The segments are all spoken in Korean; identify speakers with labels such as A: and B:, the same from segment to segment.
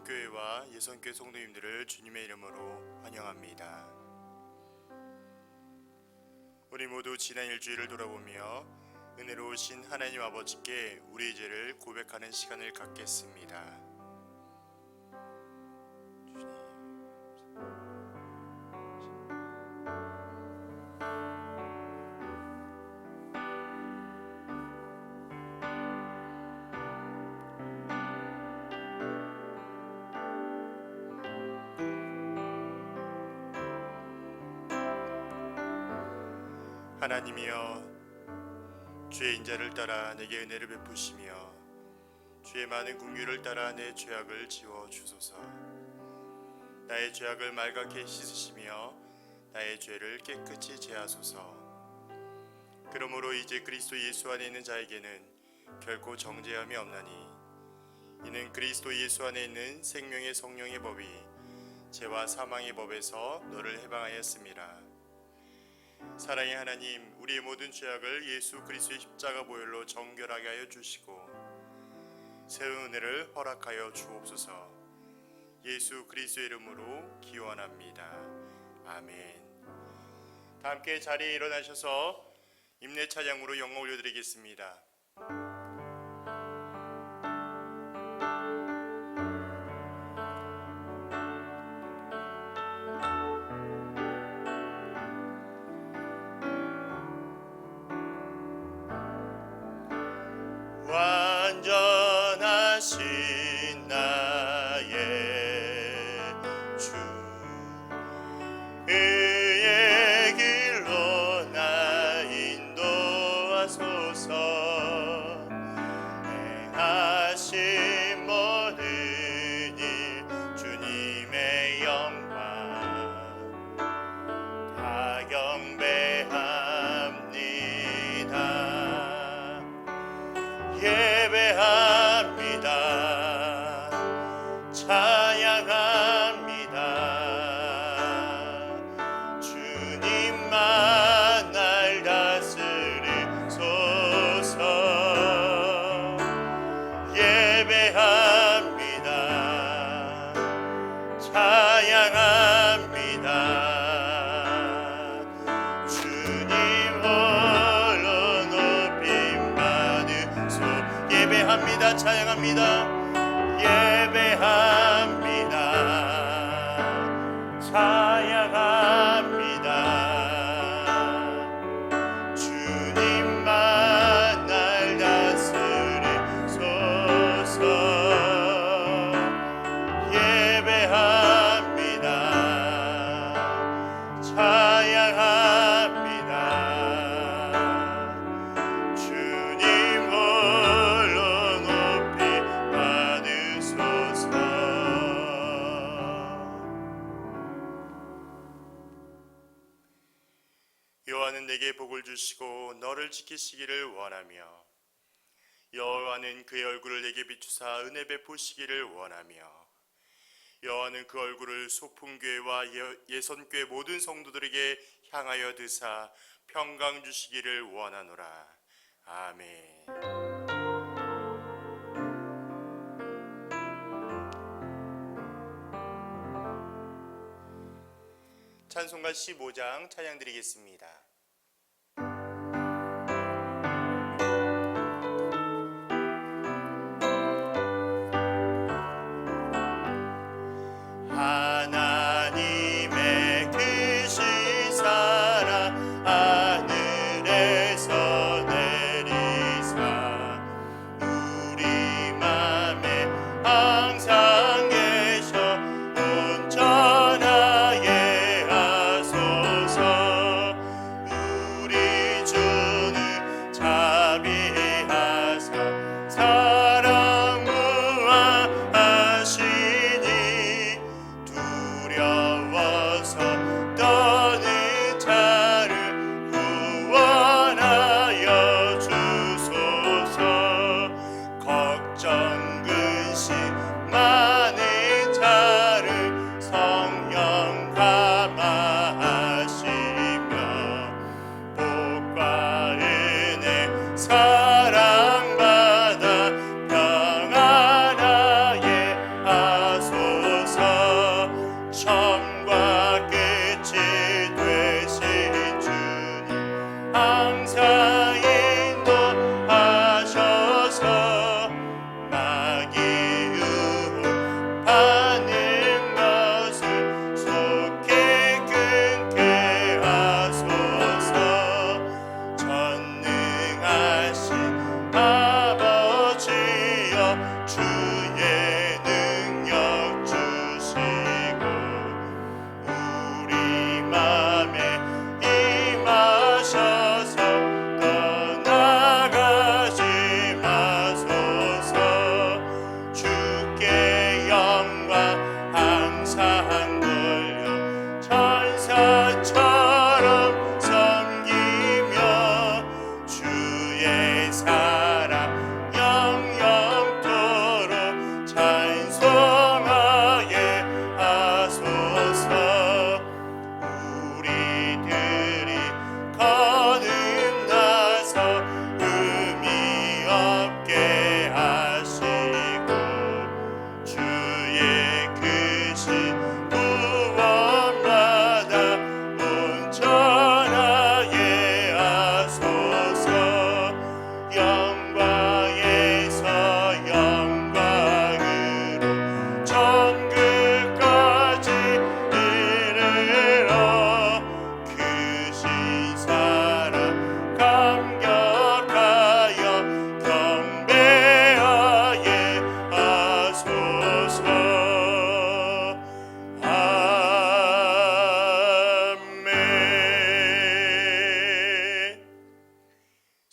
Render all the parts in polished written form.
A: 예선교회와 예선교회 성도님들을 주님의 이름으로 환영합니다. 우리 모두 지난 일주일을 돌아보며 은혜로우신 하나님 아버지께 우리의 죄를 고백하는 시간을 갖겠습니다. 하나님이여, 주의 인자를 따라 내게 은혜를 베푸시며 주의 많은 긍휼을 따라 내 죄악을 지워 주소서. 나의 죄악을 말갛게 씻으시며 나의 죄를 깨끗이 제하소서. 그러므로 이제 그리스도 예수 안에 있는 자에게는 결코 정죄함이 없나니, 이는 그리스도 예수 안에 있는 생명의 성령의 법이 죄와 사망의 법에서 너를 해방하였음이라. 사랑의 하나님, 우리의 모든 죄악을 예수 그리스도의 십자가 보혈로 정결하게 하여 주시고 새로운 은혜를 허락하여 주옵소서. 예수 그리스도의 이름으로 기원합니다. 아멘. 다 함께 자리에 일어나셔서 임내 찬양으로 영광 올려드리겠습니다. 완전하신 나의 주, 의의 길로 나 인도하소서. 행하신 모든 일 주님의 영광 다 경배합니다. 예배합니다. 찬양합니다. 주님만 날 다스리소서. 예배합니다. 찬양합니다. 주님 홀로 높임 받으소. 예배합니다. 찬양합니다. 예배합니다. 찬양합니다. 주님만 날 다스리소서. 예배합니다. 찬양합니다. 주님 홀로 높이 받으소서. 여호와는 내게 복을 주시고 너를 지키시기를 원하며, 여호와는 그의 얼굴을 내게 비추사 은혜 베푸시기를 원하며, 여호와는 그 얼굴을 소풍교회와 예선교회 모든 성도들에게 향하여 드사 평강 주시기를 원하노라. 아멘. 찬송가 15장 찬양 드리겠습니다. 하나님의 크신 사랑 하늘에서 내리사 우리 맘에 항상 계셔 온전하게 하소서.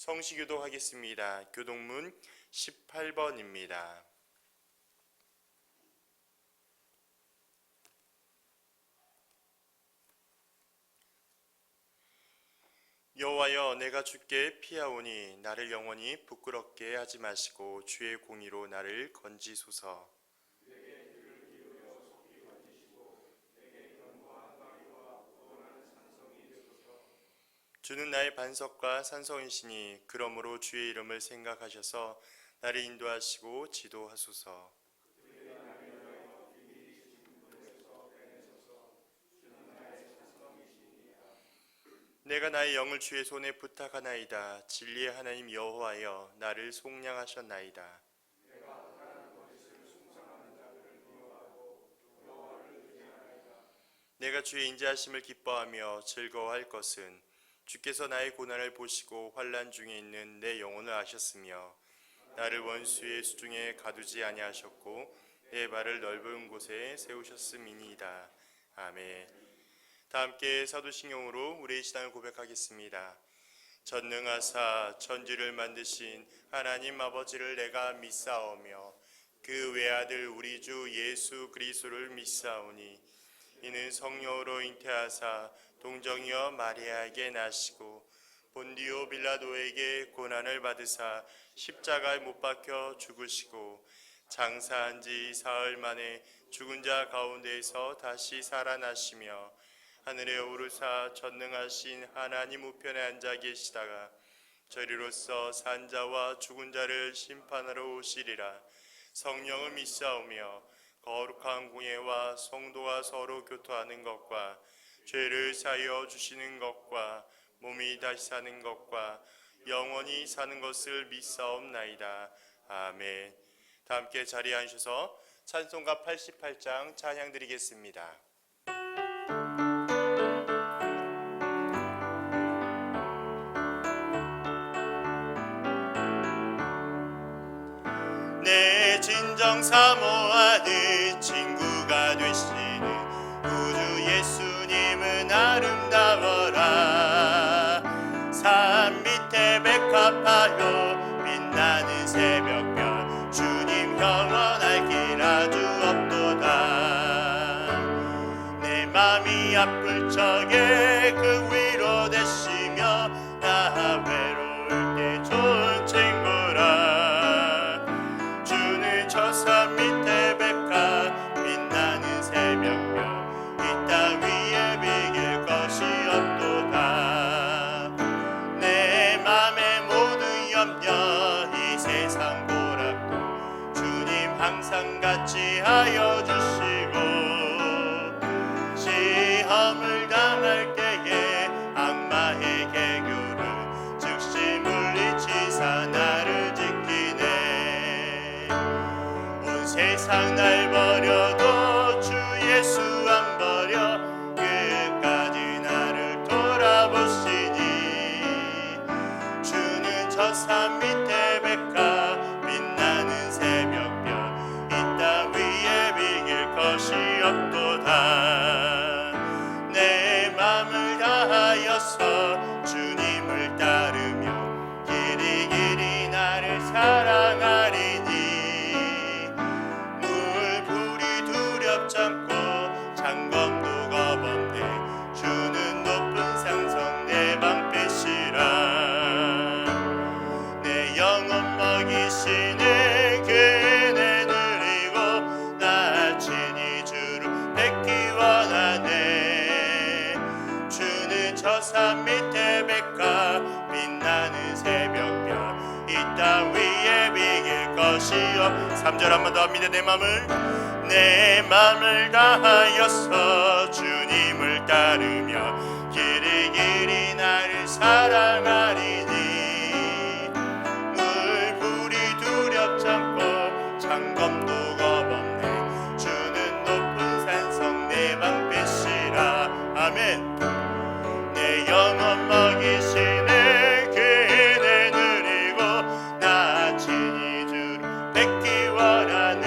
A: 성시교도 하겠습니다. 교동문 18번입니다. 여호와여, 내가 주께 피하오니 나를 영원히 부끄럽게 하지 마시고 주의 공의로 나를 건지소서. 주는 나의 반석과 산성이시니 그러므로 주의 이름을 생각하셔서 나를 인도하시고 지도하소서. 내가 나의 영을 주의 손에 부탁하나이다. 진리의 하나님 여호와여, 나를 속량하셨나이다. 내가 주의 인자하심을 기뻐하며 즐거워할 것은 주께서 나의 고난을 보시고 환난 중에 있는 내 영혼을 아셨으며 나를 원수의 수중에 가두지 아니하셨고 내 발을 넓은 곳에 세우셨음이니이다. 아멘. 다 함께 사도신경으로 우리의 신앙을 고백하겠습니다. 전능하사 천지를 만드신 하나님 아버지를 내가 믿사오며 그 외아들 우리 주 예수 그리스도를 믿사오니 이는 성령으로 잉태하사 동정이여 마리아에게 나시고 본디오 빌라도에게 고난을 받으사 십자가에 못 박혀 죽으시고 장사한 지 사흘 만에 죽은 자 가운데에서 다시 살아나시며 하늘에 오르사 전능하신 하나님 우편에 앉아 계시다가 저리로서 산 자와 죽은 자를 심판하러 오시리라. 성령을 믿사오며 거룩한 공예와 성도가 서로 교토하는 것과 죄를 사하여 주시는 것과 몸이 다시 사는 것과 영원히 사는 것을 믿사옵나이다. 아멘. 다 함께 자리에 앉으셔서 찬송가 88장 찬양 드리겠습니다. 내 진정 사모하는 친구가 되시는 구주 예수님은 아름다워라. 산 밑에 백합하여 빛나는 새벽별 주님 영원할 길 아주 없도다. 내 맘이 아플 적에 그 위로 되시며 나 외로울 때 좋은 친구라. 저 산 밑에 백합 빛나는 새벽별 이 땅 위에 비길 것이 없도다. 내 맘의 모든 염려 이 세상 고락도 주님 항상 같이 하여 주시고 시험을 당할 때에 악마의 개교를 즉시 물리치사 나를 지키네. 세상 날 버려도 주 예수 안 버려 끝까지 나를 돌아보시니 주는 저 산 밑에 백합 빛나는 새벽별 이 땅 위에 비길 것이 없도다. 내 맘을 다하여서 주님을 따르며 길이 길이 나를 사랑하리니 참고 장검도 겁없네 주는 높은 상성 내 방패시라. 내 영혼 먹이시네 그네 누리고 나 친히 주를 뵙기 원하네. 주는 저 산 밑에 백합 빛나는 새벽별 이 땅 위에 비길 것이 없. 3절 한 번 더 합니다. 내 맘을 다하여서 주님을 따르며 길이 길이 나를 사랑하리니 물불이 두렵지 않고 장검도 겁없네 주는 높은 산성 내 방패시라. 아멘. 내 영혼 먹이시네 그네 누리고 나 친히 주를 뵙기 원하네.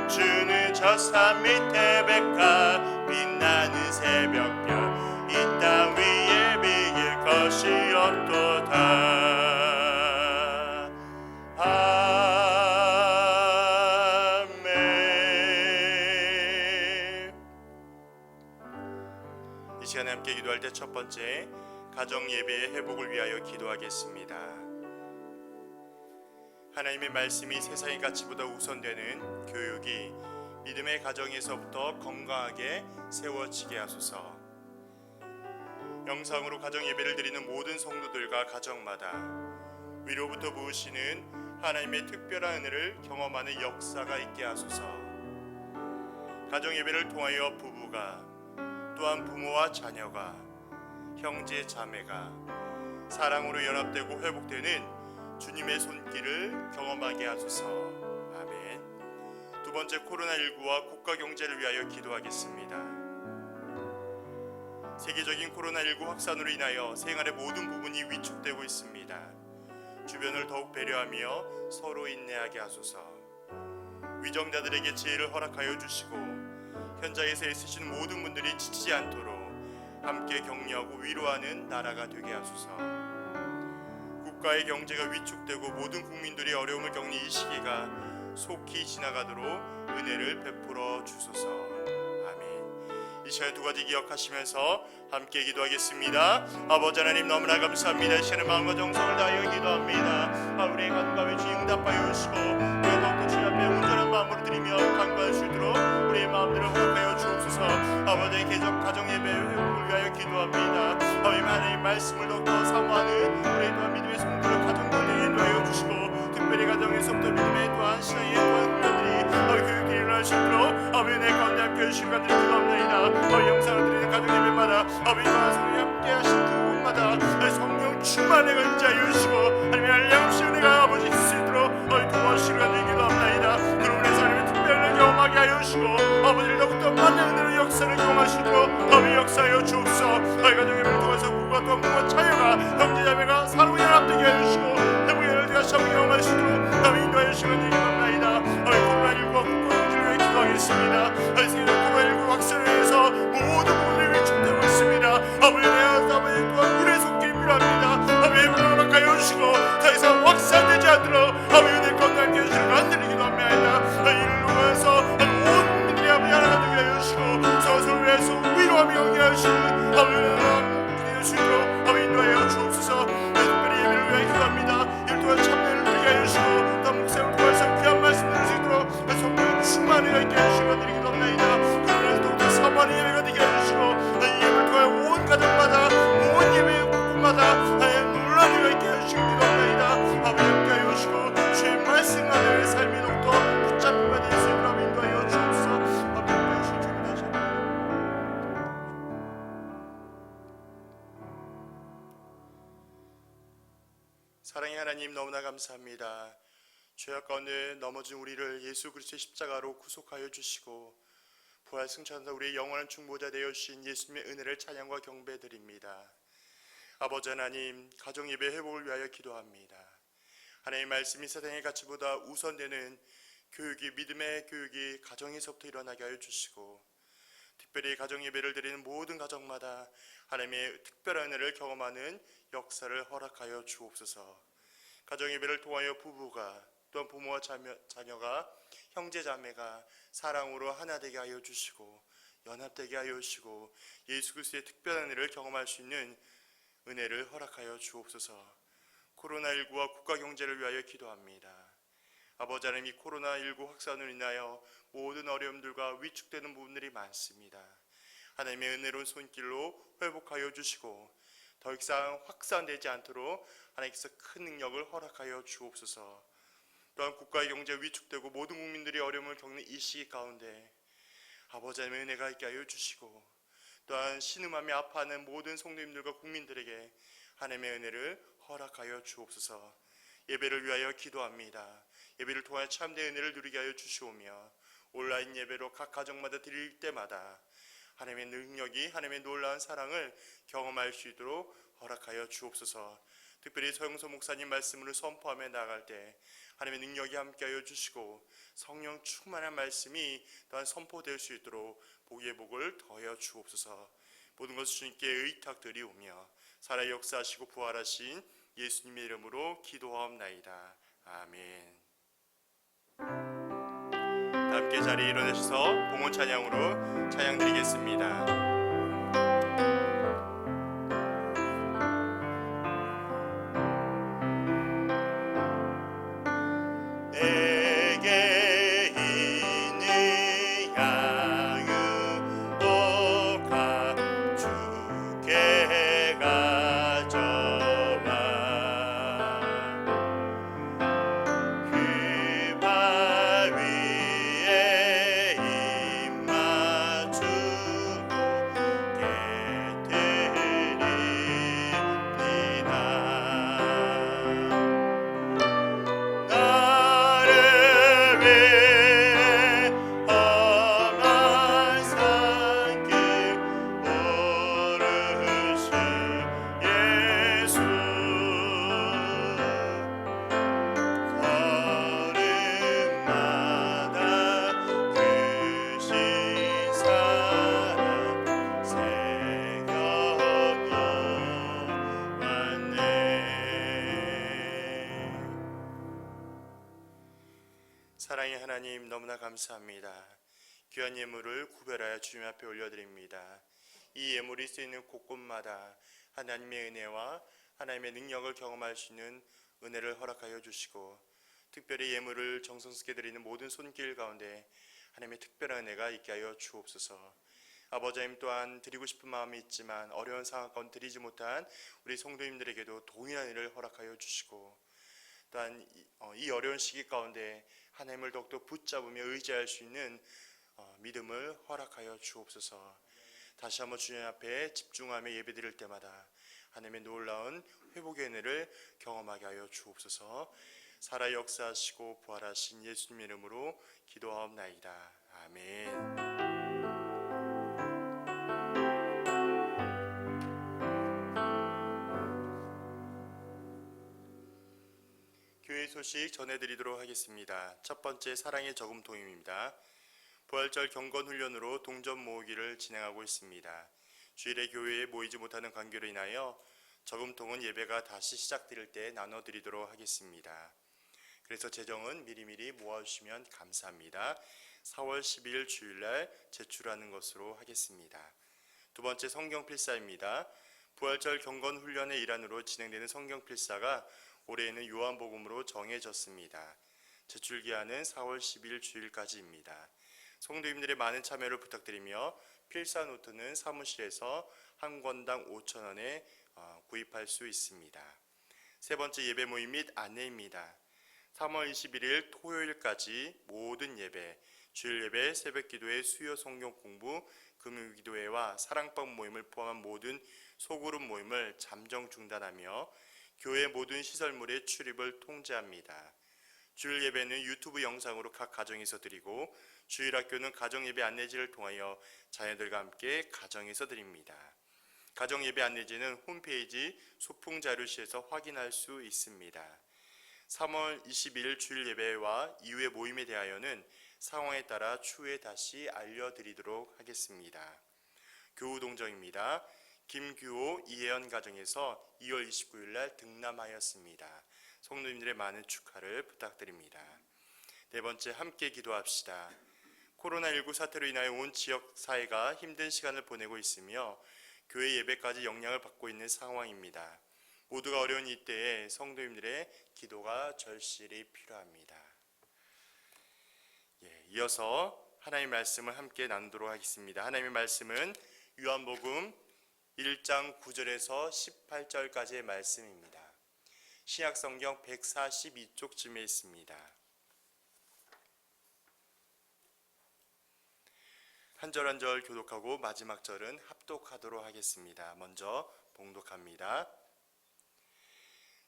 A: 주는 저 산 밑에 백합 빛나는 새벽별 이 땅 위에 비길 것이 시간에 함께 기도할 때 첫 번째, 가정 예배의 회복을 위하여 기도하겠습니다. 하나님의 말씀이 세상의 가치보다 우선되는 교육이 믿음의 가정에서부터 건강하게 세워지게 하소서. 영상으로 가정 예배를 드리는 모든 성도들과 가정마다 위로부터 부으시는 하나님의 특별한 은혜를 경험하는 역사가 있게 하소서. 가정 예배를 통하여 부부가, 또한 부모와 자녀가, 형제 자매가 사랑으로 연합되고 회복되는 주님의 손길을 경험하게 하소서. 아멘. 두 번째, 코로나19와 국가 경제를 위하여 기도하겠습니다. 세계적인 코로나19 확산으로 인하여 생활의 모든 부분이 위축되고 있습니다. 주변을 더욱 배려하며 서로 인내하게 하소서. 위정자들에게 지혜를 허락하여 주시고 현장에서 애쓰시는 모든 분들이 지치지 않도록 함께 격려하고 위로하는 나라가 되게 하소서. 국가의 경제가 위축되고 모든 국민들이 어려움을 겪는 이 시기가 속히 지나가도록 은혜를 베풀어 주소서. 아멘. 이 시간에 두 가지 기억하시면서 함께 기도하겠습니다. 아버지 하나님, 너무나 감사합니다. 이 시간에 마음과 정성을 다하여 기도합니다. 우리의 간구가 외치 응답하여 주시고 우리가 더욱더 주님 앞에 온전한 마음으로 드리며 간구할 수 있도록 우리의 마음들을 허락하여 주옵소서. 아버지의 가정 예배 회복을 위하여 기도합니다. 아버지 하나님 말씀을 더욱더 사모하는 우리의 또한 믿음의 성도를 가정들에게 인도하여 주시고 특별히 가정에서부터 믿음의 또한 신앙의 또한 훈련들이 교육들이 일어날 수 있도록 아버지 내 가운데 함께 해주시고 간절히 기도합니다. 영상을 드리는 가정 예배마다 아버지와 성령이 함께 하신 그곳마다 성령 충만의 은자여 주시고 하나님의 한량없이 은혜가 아버지 있을 수 있도록 도와주시고 간절히 기도합니다. 그런 은혜에서 하나님의 특별한 경험하게 하여 주시고 아버지를 더욱더 많은 은혜로 역사를 경험하시도록 아버지 역사하여 주옵소서. 가정 예배를 통해서 부부가 또한 부부와 자녀가 형제자매가 사랑으로 연합되게 하여 주시고 회복의 은혜를 다시 한번 경험할 수 있도록 아버지 인도하여 주시고 간절히 기도합니다. 코로나19와 국가경제를 위해 기도하겠습니다. 세계적 코로나19 확산을 위해서 모든 부분들이 위축되고 있습니다. 아버지 아버지 또한 미래의 손길이 필요합니다. 아버지 회복을 허락하여 주시고 더 이상 확산되지 않도록 아버지 내 건강하게 해주시고 간절히 기도합니다. 이를 통해서 온 국민들이 아버지 하나가 되게 하여 주시고 서로를 위해서 위로하며 격려하여 주시는 아버지 주시도록 아버지 인도하여 주옵소서. 특별히 예배를 위하여 기도합니다. 이를 통해 참여를 누리게 하여 주시고 또 목사님을 통해서 귀한 말씀 들을 수 있도록 성령 충만히 있게 해주시고 간절히 기도합니다. 그러면서 더욱더 사모하는 예배가 되게 해주시고 이 예배를 통해 온 가정마다 온 예배 곳곳마다 논란이 있게 해주시고 기도합니다. 아버지 함께 하여 주시고 주의 말씀 안에 삶이 더욱더 붙잡힌 바 되어 있으리라 인도하여 주옵소서. 아버지 함께 하여 주시고 다시 사랑의 하나님, 너무나 감사합니다. 죄악 가운데 넘어진 우리를 예수 그리스도의 십자가로 구속하여 주시고 부활 승천하사 우리의 영원한 중보자 되어 주신 예수님의 은혜를 찬양과 경배드립니다. 아버지 하나님, 가정 예배 회복을 위하여 기도합니다. 하나님의 말씀이 세상의 가치보다 우선되는 교육이, 믿음의 교육이 가정에서부터 일어나게 하여 주시고 특별히 가정 예배를 드리는 모든 가정마다 하나님의 특별한 은혜를 경험하는 역사를 허락하여 주옵소서. 가정 예배를 통하여 부부가, 또한 부모와 자녀가, 형제 자매가 사랑으로 하나 되게 하여 주시고 연합되게 하여 주시고 예수 그리스도의 특별한 은혜를 경험할 수 있는 은혜를 허락하여 주옵소서. 코로나19와 국가 경제를 위하여 기도합니다. 아버지 하나님, 이 코로나19 확산으로 인하여 모든 어려움들과 위축되는 부분들이 많습니다. 하나님의 은혜로운 손길로 회복하여 주시고 더 이상 확산되지 않도록 하나님께서 큰 능력을 허락하여 주옵소서. 또한 국가의 경제가 위축되고 모든 국민들이 어려움을 겪는 이 시기 가운데 아버지 하나님의 은혜가 있게 하여 주시고 또한 신음하며 아파하는 모든 성도님들과 국민들에게 하나님의 은혜를 허락하여 주옵소서. 예배를 위하여 기도합니다. 예배를 통하여 참된 은혜를 누리게 하여 주시오며 온라인 예배로 각 가정마다 드릴 때마다 하나님의 능력이, 하나님의 놀라운 사랑을 경험할 수 있도록 허락하여 주옵소서. 특별히 서영서 목사님 말씀으로 선포하며 나아갈 때 하나님의 능력이 함께하여 주시고 성령 충만한 말씀이 또한 선포될 수 있도록 복의 복을 더하여 주옵소서. 모든 것을 주님께 의탁드리오며 살아 역사하시고 부활하신 예수님의 이름으로 기도하옵나이다. 아멘. 함께 자리에 일어나셔서 봉헌 찬양으로 찬양 드리겠습니다. 사랑의 하나님, 너무나 감사합니다. 귀한 예물을 구별하여 주님 앞에 올려드립니다. 이 예물이 쓰이는 곳곳마다 하나님의 은혜와 하나님의 능력을 경험할 수 있는 은혜를 허락하여 주시고, 특별히 예물을 정성스럽게 드리는 모든 손길 가운데 하나님의 특별한 은혜가 있게 하여 주옵소서. 아버지 하나님, 또한 드리고 싶은 마음이 있지만 어려운 상황 가운데 드리지 못한 우리 성도님들에게도 동일한 은혜를 허락하여 주시고, 또한 이 어려운 시기 가운데 하나님을 더욱더 붙잡으며 의지할 수 있는 믿음을 허락하여 주옵소서. 다시 한번 주님 앞에 집중하며 예배드릴 때마다 하나님의 놀라운 회복의 은혜를 경험하게 하여 주옵소서. 살아 역사하시고 부활하신 예수님 이름으로 기도하옵나이다. 아멘. 교회 소식 전해드리도록 하겠습니다. 첫 번째, 사랑의 저금통입니다. 부활절 경건훈련으로 동전 모으기를 진행하고 있습니다. 주일에 교회에 모이지 못하는 관계로 인하여 저금통은 예배가 다시 시작될 때 나눠드리도록 하겠습니다. 그래서 재정은 미리미리 모아주시면 감사합니다. 4월 12일 주일날 제출하는 것으로 하겠습니다. 두 번째, 성경필사입니다. 부활절 경건훈련의 일환으로 진행되는 성경필사가 올해에는 요한복음으로 정해졌습니다. 제출기한은 4월 10일 주일까지입니다. 성도님들의 많은 참여를 부탁드리며 필사 노트는 사무실에서 한 권당 5,000원에 구입할 수 있습니다. 세 번째, 예배 모임 및 안내입니다. 3월 21일 토요일까지 모든 예배, 주일 예배, 새벽 기도회, 수요 성경 공부, 금요 기도회와 사랑방 모임을 포함한 모든 소그룹 모임을 잠정 중단하며 교회 모든 시설물의 출입을 통제합니다. 주일 예배는 유튜브 영상으로 각 가정에서 드리고, 주일 학교는 가정 예배 안내지를 통하여 자녀들과 함께 가정에서 드립니다. 가정 예배 안내지는 홈페이지 소풍 자료실에서 확인할 수 있습니다. 3월 21일 주일 예배와 이후의 모임에 대하여는 상황에 따라 추후에 다시 알려드리도록 하겠습니다. 교우 동정입니다. 김규호, 이혜연 가정에서 2월 29일 날 등남하였습니다. 성도님들의 많은 축하를 부탁드립니다. 네 번째, 함께 기도합시다. 코로나19 사태로 인하여 온 지역 사회가 힘든 시간을 보내고 있으며 교회 예배까지 영향을 받고 있는 상황입니다. 모두가 어려운 이때에 성도님들의 기도가 절실히 필요합니다. 이어서 하나님의 말씀을 함께 나누도록 하겠습니다. 하나님의 말씀은 요한복음 1장 9절에서 18절까지의 말씀입니다. 신약성경 142쪽쯤에 있습니다. 한 절 한 절 교독하고 마지막 절은 합독하도록 하겠습니다. 먼저 봉독합니다.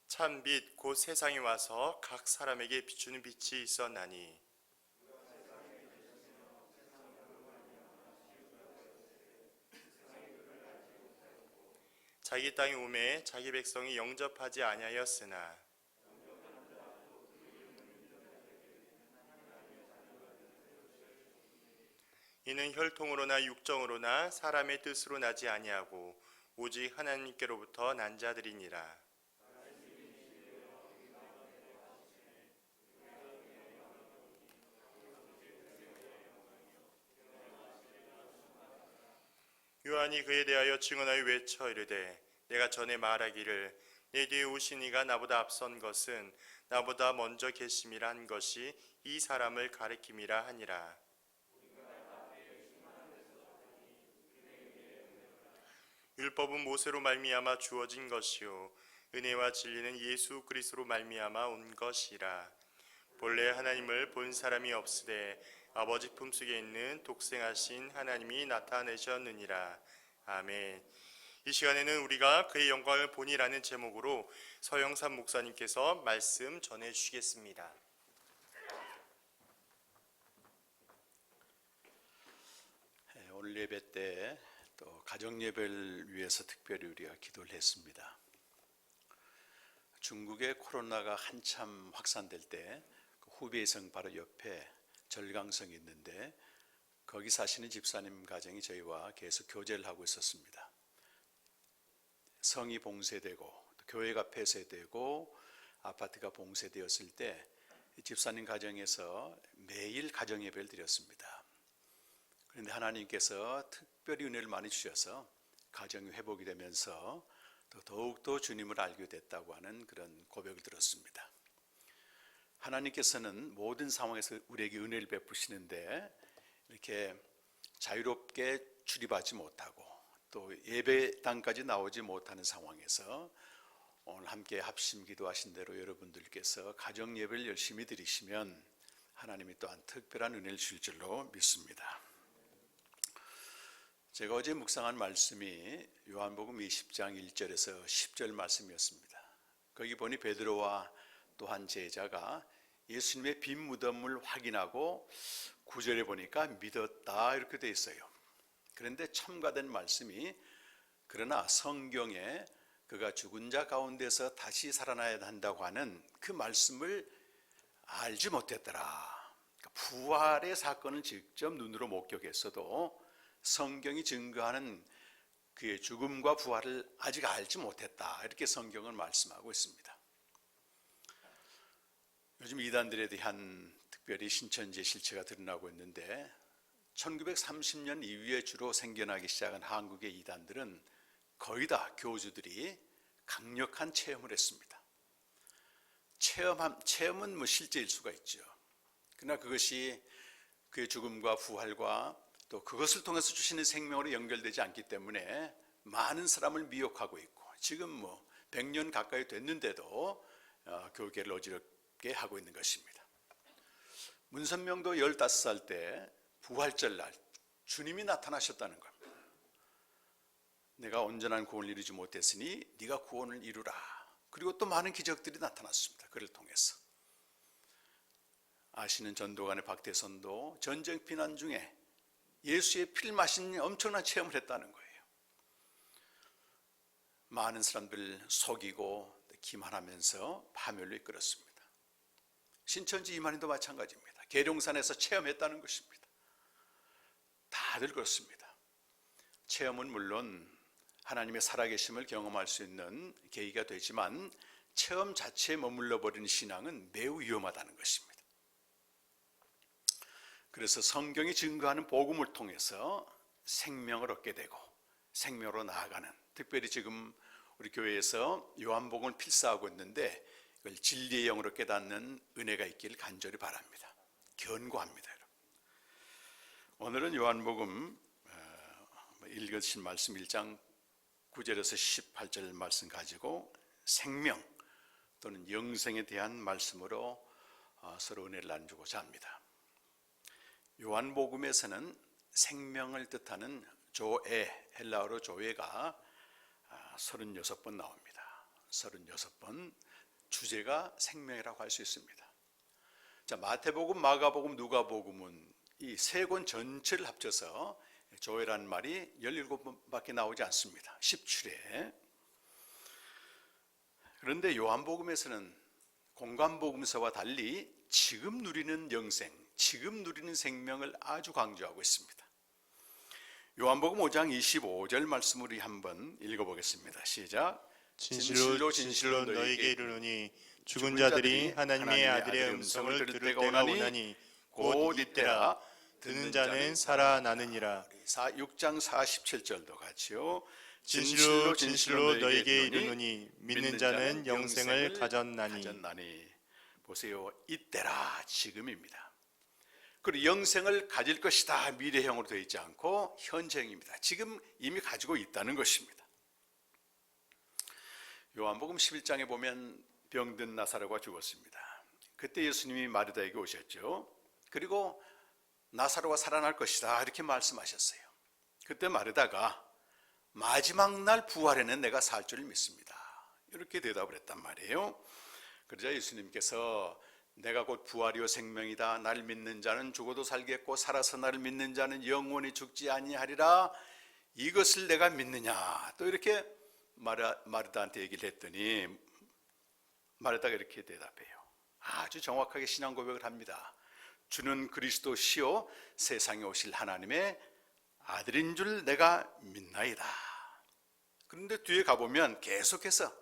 A: 참 빛 곧 세상에 와서 각 사람에게 비추는 빛이 있었나니 자기 땅에 오매 자기 백성이 영접하지 아니하였으나 이는 혈통으로나 육정으로나 사람의 뜻으로 나지 아니하고 오직 하나님께로부터 난 자들이니라. 요한이 그에 대하여 증언하여 외쳐 이르되 내가 전에 말하기를 내 뒤에 오신 이가 나보다 앞선 것은 나보다 먼저 계심이라 한 것이 이 사람을 가리킴이라 하니라. 율법은 모세로 말미암아 주어진 것이요 은혜와 진리는 예수 그리스도로 말미암아 온 것이라. 본래 하나님을 본 사람이 없으되 아버지 품속에 있는 독생하신 하나님이 나타내셨느니라. 아멘. 이 시간에는 우리가 그의 영광을 보니라는 제목으로 서영삼 목사님께서 말씀 전해주시겠습니다.
B: 오늘 예배 때 또 가정 예배를 위해서 특별히 우리가 기도를 했습니다. 중국의 코로나가 한참 확산될 때 그 후베이성 바로 옆에 절강성이 있는데 거기 사시는 집사님 가정이 저희와 계속 교제를 하고 있었습니다. 성이 봉쇄되고 교회가 폐쇄되고 아파트가 봉쇄되었을 때 집사님 가정에서 매일 가정 예배를 드렸습니다. 그런데 하나님께서 특별히 은혜를 많이 주셔서 가정이 회복이 되면서 더욱더 주님을 알게 됐다고 하는 그런 고백을 들었습니다. 하나님께서는 모든 상황에서 우리에게 은혜를 베푸시는데 이렇게 자유롭게 출입하지 못하고 또 예배당까지 나오지 못하는 상황에서 오늘 함께 합심 기도하신 대로 여러분들께서 가정 예배를 열심히 드리시면 하나님이 또한 특별한 은혜를 주실 줄로 믿습니다. 제가 어제 묵상한 말씀이 요한복음 20장 1절에서 10절 말씀이었습니다. 거기 보니 베드로와 또 한 제자가 예수님의 빈 무덤을 확인하고 9절에 보니까 믿었다 이렇게 되어 있어요. 그런데 첨가된 말씀이 그러나 성경에 그가 죽은 자 가운데서 다시 살아나야 한다고 하는 그 말씀을 알지 못했더라. 그러니까 부활의 사건을 직접 눈으로 목격했어도 성경이 증거하는 그의 죽음과 부활을 아직 알지 못했다. 이렇게 성경은 말씀하고 있습니다. 요즘 이단들에 대한 특별히 신천지의 실체가 드러나고 있는데 1930년 이후에 주로 생겨나기 시작한 한국의 이단들은 거의 다 교주들이 강력한 체험을 했습니다. 체험은 뭐 실제일 수가 있죠. 그러나 그것이 그의 죽음과 부활과 또 그것을 통해서 주시는 생명으로 연결되지 않기 때문에 많은 사람을 미혹하고 있고 지금 뭐 100년 가까이 됐는데도 교계를 어지럽게 하고 있는 것입니다. 문선명도 15살 때 부활절 날 주님이 나타나셨다는 겁니다. 내가 온전한 구원을 이루지 못했으니 네가 구원을 이루라. 그리고 또 많은 기적들이 나타났습니다. 그를 통해서. 아시는 전도관의 박태선도 전쟁 피난 중에 예수의 피를 마신 엄청난 체험을 했다는 거예요. 많은 사람들 속이고 기만하면서 파멸로 이끌었습니다. 신천지 이만희도 마찬가지입니다. 계룡산에서 체험했다는 것입니다. 다들 그렇습니다. 체험은 물론 하나님의 살아계심을 경험할 수 있는 계기가 되지만 체험 자체에 머물러 버리는 신앙은 매우 위험하다는 것입니다. 그래서 성경이 증거하는 복음을 통해서 생명을 얻게 되고 생명으로 나아가는, 특별히 지금 우리 교회에서 요한복음을 필사하고 있는데 이걸 진리의 영으로 깨닫는 은혜가 있기를 간절히 바랍니다. 견고합니다. 여러분. 오늘은 요한복음 읽으신 말씀 1장 9절에서 18절 말씀 가지고 생명 또는 영생에 대한 말씀으로 서로 은혜를 나누고자 합니다. 요한복음에서는 생명을 뜻하는 조에, 헬라어로 조에가 36번 나옵니다. 36번. 주제가 생명이라고 할 수 있습니다. 자, 마태복음, 마가복음, 누가복음은 이 세 권 전체를 합쳐서 조회라는 말이 17번밖에 나오지 않습니다. 10출에. 그런데 요한복음에서는 공관복음서와 달리 지금 누리는 영생, 지금 누리는 생명을 아주 강조하고 있습니다. 요한복음 5장 25절 말씀 우리 한번 읽어보겠습니다. 시작.
A: 진실로 진실로 너희에게 이르노니 죽은 자들이 하나님의 아들의 음성을 들을 때가 오나니 곧 이때라. 듣는 자는 살아나느니라.
B: 6장 47절도 같이요.
A: 진실로 진실로 너희에게 이르노니 믿는 자는 영생을 가졌나니.
B: 보세요. 이때라, 지금입니다. 그리고 영생을 가질 것이다, 미래형으로 되어 있지 않고 현재형입니다. 지금 이미 가지고 있다는 것입니다. 요한복음 11장에 보면 병든 나사로가 죽었습니다. 그때 예수님이 마르다에게 오셨죠. 그리고 나사로가 살아날 것이다 이렇게 말씀하셨어요. 그때 마르다가 마지막 날 부활에는 내가 살 줄 믿습니다 이렇게 대답을 했단 말이에요. 그러자 예수님께서 내가 곧 부활이요 생명이다. 날 믿는 자는 죽어도 살겠고 살아서 나를 믿는 자는 영원히 죽지 아니하리라. 이것을 내가 믿느냐. 또 이렇게 마르다한테 얘기를 했더니 마르다가 이렇게 대답해요. 아주 정확하게 신앙 고백을 합니다. 주는 그리스도시요 세상에 오실 하나님의 아들인 줄 내가 믿나이다. 그런데 뒤에 가보면 계속해서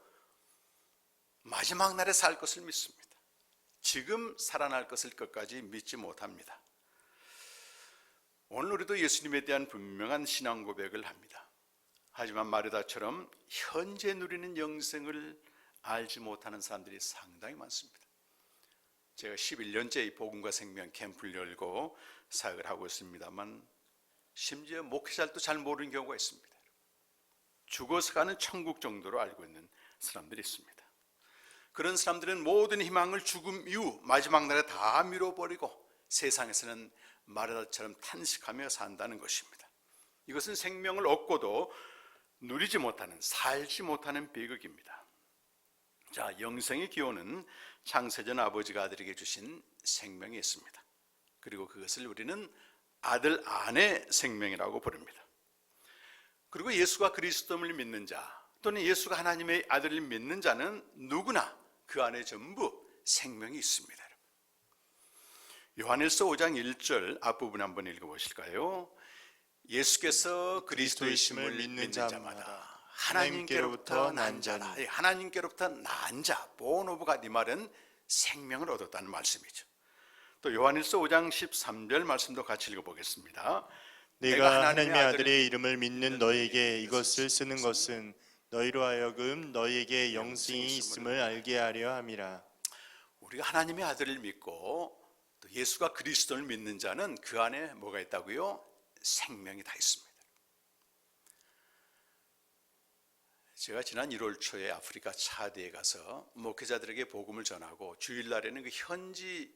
B: 마지막 날에 살 것을 믿습니다. 지금 살아날 것을 끝까지 믿지 못합니다. 오늘 우리도 예수님에 대한 분명한 신앙 고백을 합니다. 하지만 마르다처럼 현재 누리는 영생을 알지 못하는 사람들이 상당히 많습니다. 제가 11년째 이 복음과 생명 캠프를 열고 사역을 하고 있습니다만 심지어 목회자도 잘 모르는 경우가 있습니다. 죽어서 가는 천국 정도로 알고 있는 사람들이 있습니다. 그런 사람들은 모든 희망을 죽음 이후 마지막 날에 다 밀어버리고 세상에서는 마르다처럼 탄식하며 산다는 것입니다. 이것은 생명을 얻고도 누리지 못하는, 살지 못하는 비극입니다. 자, 영생의 기원은 창세전 아버지가 아들에게 주신 생명이 있습니다. 그리고 그것을 우리는 아들 안의 생명이라고 부릅니다. 그리고 예수가 그리스도를 믿는 자 또는 예수가 하나님의 아들을 믿는 자는 누구나 그 안에 전부 생명이 있습니다. 요한일서 5장 1절 앞부분 한번 읽어보실까요? 예수께서 그리스도이심을 믿는 자마다 하나님께로부터 난 자라. 하나님께로부터 난 자, born of God, 이 말은 생명을 얻었다는 말씀이죠. 또 요한일서 5장 13절 말씀도 같이 읽어보겠습니다.
A: 내가 하나님의 아들의 이름을 믿는 너에게 이것을 쓰는 것은 너희로 하여금 너희에게 영생이 있음을 알게 하려 함이라.
B: 우리가 하나님의 아들을 믿고 또 예수가 그리스도를 믿는 자는 그 안에 뭐가 있다고요? 생명이 다 있습니다. 제가 지난 1월 초에 아프리카 차드에 가서 목회자들에게 복음을 전하고 주일날에는 그 현지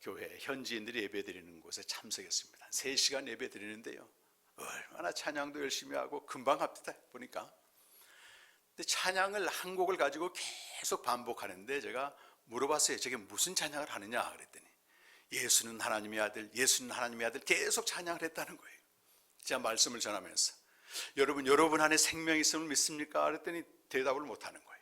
B: 교회 현지인들이 예배드리는 곳에 참석했습니다. 3시간 예배드리는데요, 얼마나 찬양도 열심히 하고 금방 합니다 보니까. 근데 찬양을 한 곡을 가지고 계속 반복하는데 제가 물어봤어요. 저게 무슨 찬양을 하느냐 그랬더니 예수는 하나님의 아들, 예수는 하나님의 아들 계속 찬양을 했다는 거예요. 제가 말씀을 전하면서 여러분 안에 생명이 있음을 믿습니까? 그랬더니 대답을 못하는 거예요.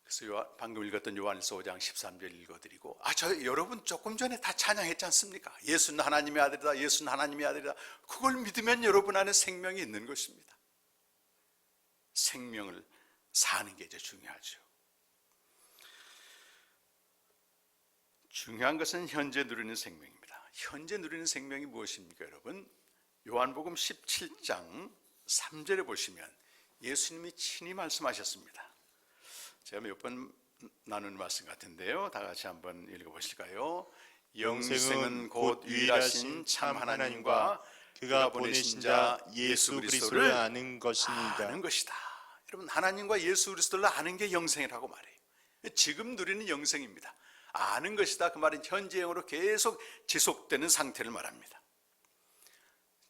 B: 그래서 방금 읽었던 요한일서 5장 13절 읽어드리고, 여러분 조금 전에 다 찬양했지 않습니까? 예수는 하나님의 아들이다, 예수는 하나님의 아들이다. 그걸 믿으면 여러분 안에 생명이 있는 것입니다. 생명을 사는 게 이제 중요하죠. 중요한 것은 현재 누리는 생명입니다. 현재 누리는 생명이 무엇입니까, 여러분? 요한복음 17장 3절에 보시면 예수님이 친히 말씀하셨습니다. 제가 몇 번 나눈 말씀 같은데요, 다 같이 한번 읽어보실까요? 영생은 곧 유일하신 참 하나님과 그가 보내신 자 예수 그리스도를 아는 것이다. 여러분, 하나님과 예수 그리스도를 아는 게 영생이라고 말해요. 지금 누리는 영생입니다. 아는 것이다, 그 말은 현재형으로 계속 지속되는 상태를 말합니다.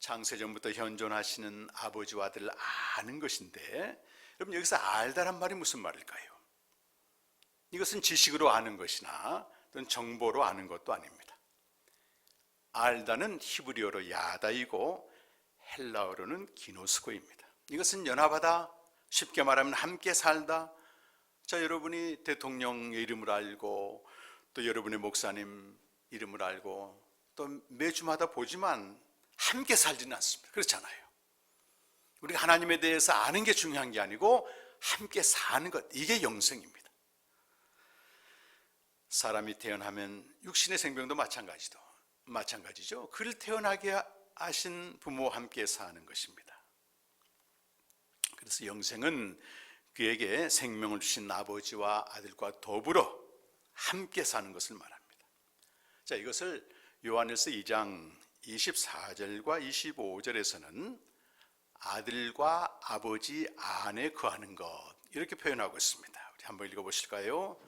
B: 창세전부터 현존하시는 아버지와 아들을 아는 것인데, 여러분 여기서 알다란 말이 무슨 말일까요? 이것은 지식으로 아는 것이나 또는 정보로 아는 것도 아닙니다. 알다는 히브리어로 야다이고 헬라어로는 기노스코입니다. 이것은 연합하다, 쉽게 말하면 함께 살다. 자, 여러분이 대통령의 이름을 알고 또 여러분의 목사님 이름을 알고 또 매주마다 보지만 함께 살지는 않습니다. 그렇잖아요. 우리가 하나님에 대해서 아는 게 중요한 게 아니고 함께 사는 것, 이게 영생입니다. 사람이 태어나면 육신의 생명도 마찬가지죠. 그를 태어나게 하신 부모와 함께 사는 것입니다. 그래서 영생은 그에게 생명을 주신 아버지와 아들과 더불어 함께 사는 것을 말합니다. 자, 이것을 요한일서 2장 24절과 25절에서는 아들과 아버지 안에 거하는 것, 이렇게 표현하고 있습니다. 우리 한번 읽어보실까요?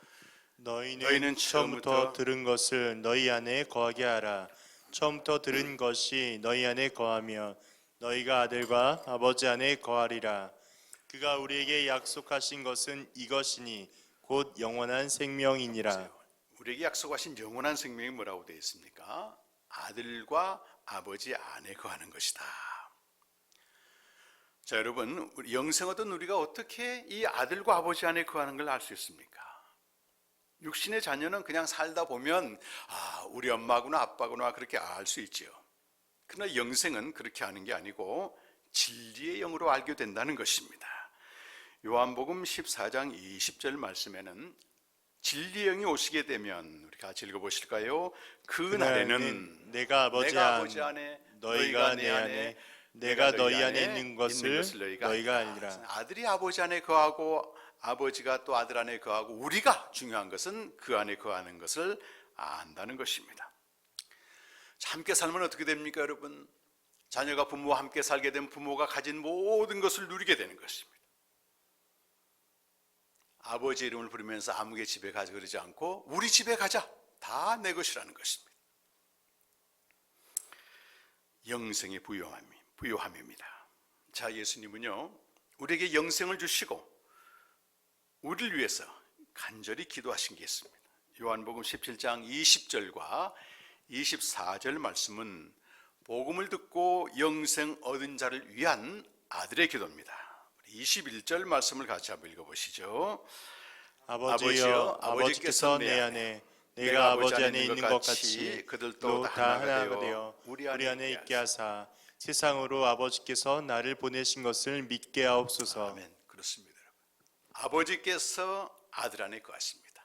A: 너희는 처음부터 들은 것을 너희 안에 거하게 하라. 처음부터 들은 것이 너희 안에 거하며 너희가 아들과 아버지 안에 거하리라. 그가 우리에게 약속하신 것은 이것이니 곧 영원한 생명이니라.
B: 우리에게 약속하신 영원한 생명이 뭐라고 되어 있습니까? 아들과 아버지 안에 거하는 것이다. 자, 여러분, 영생 얻은 우리가 어떻게 이 아들과 아버지 안에 거하는 걸 알 수 있습니까? 육신의 자녀는 그냥 살다 보면 우리 엄마구나 아빠구나 그렇게 알 수 있죠. 그러나 영생은 그렇게 하는 게 아니고 진리의 영으로 알게 된다는 것입니다. 요한복음 14장 20절 말씀에는 진리의 영이 오시게 되면 우리 같이 읽어보실까요? 그날에는
A: 내가 아버지
B: 안에
A: 너희가 내 안에 내가 너희 안에 있는 것을 너희가
B: 알리라.
A: 알리라.
B: 아들이 아버지 안에 거하고 아버지가 또 아들 안에 거하고 우리가 중요한 것은 그 안에 거하는 것을 안다는 것입니다. 자, 함께 살면 어떻게 됩니까, 여러분? 자녀가 부모와 함께 살게 되면 부모가 가진 모든 것을 누리게 되는 것입니다. 아버지 이름을 부르면서 아무개 집에 가자 그러지 않고 우리 집에 가자, 다 내 것이라는 것입니다. 영생의 부요함입니다. 자, 예수님은요 우리에게 영생을 주시고 우리를 위해서 간절히 기도하신 게 있습니다. 요한복음 17장 20절과 24절 말씀은 복음을 듣고 영생 얻은 자를 위한 아들의 기도입니다. 21절 말씀을 같이 한번 읽어보시죠.
A: 아버지여, 아버지께서 내 안에 내가 아버지 안에 있는 것 같이 그들도 다 하나가 되어 우리 안에 있게 하사 세상으로 아버지께서 나를 보내신 것을 믿게 하옵소서.
B: 아멘. 그렇습니다, 여러분. 아버지께서 아들 안에 거하십니다.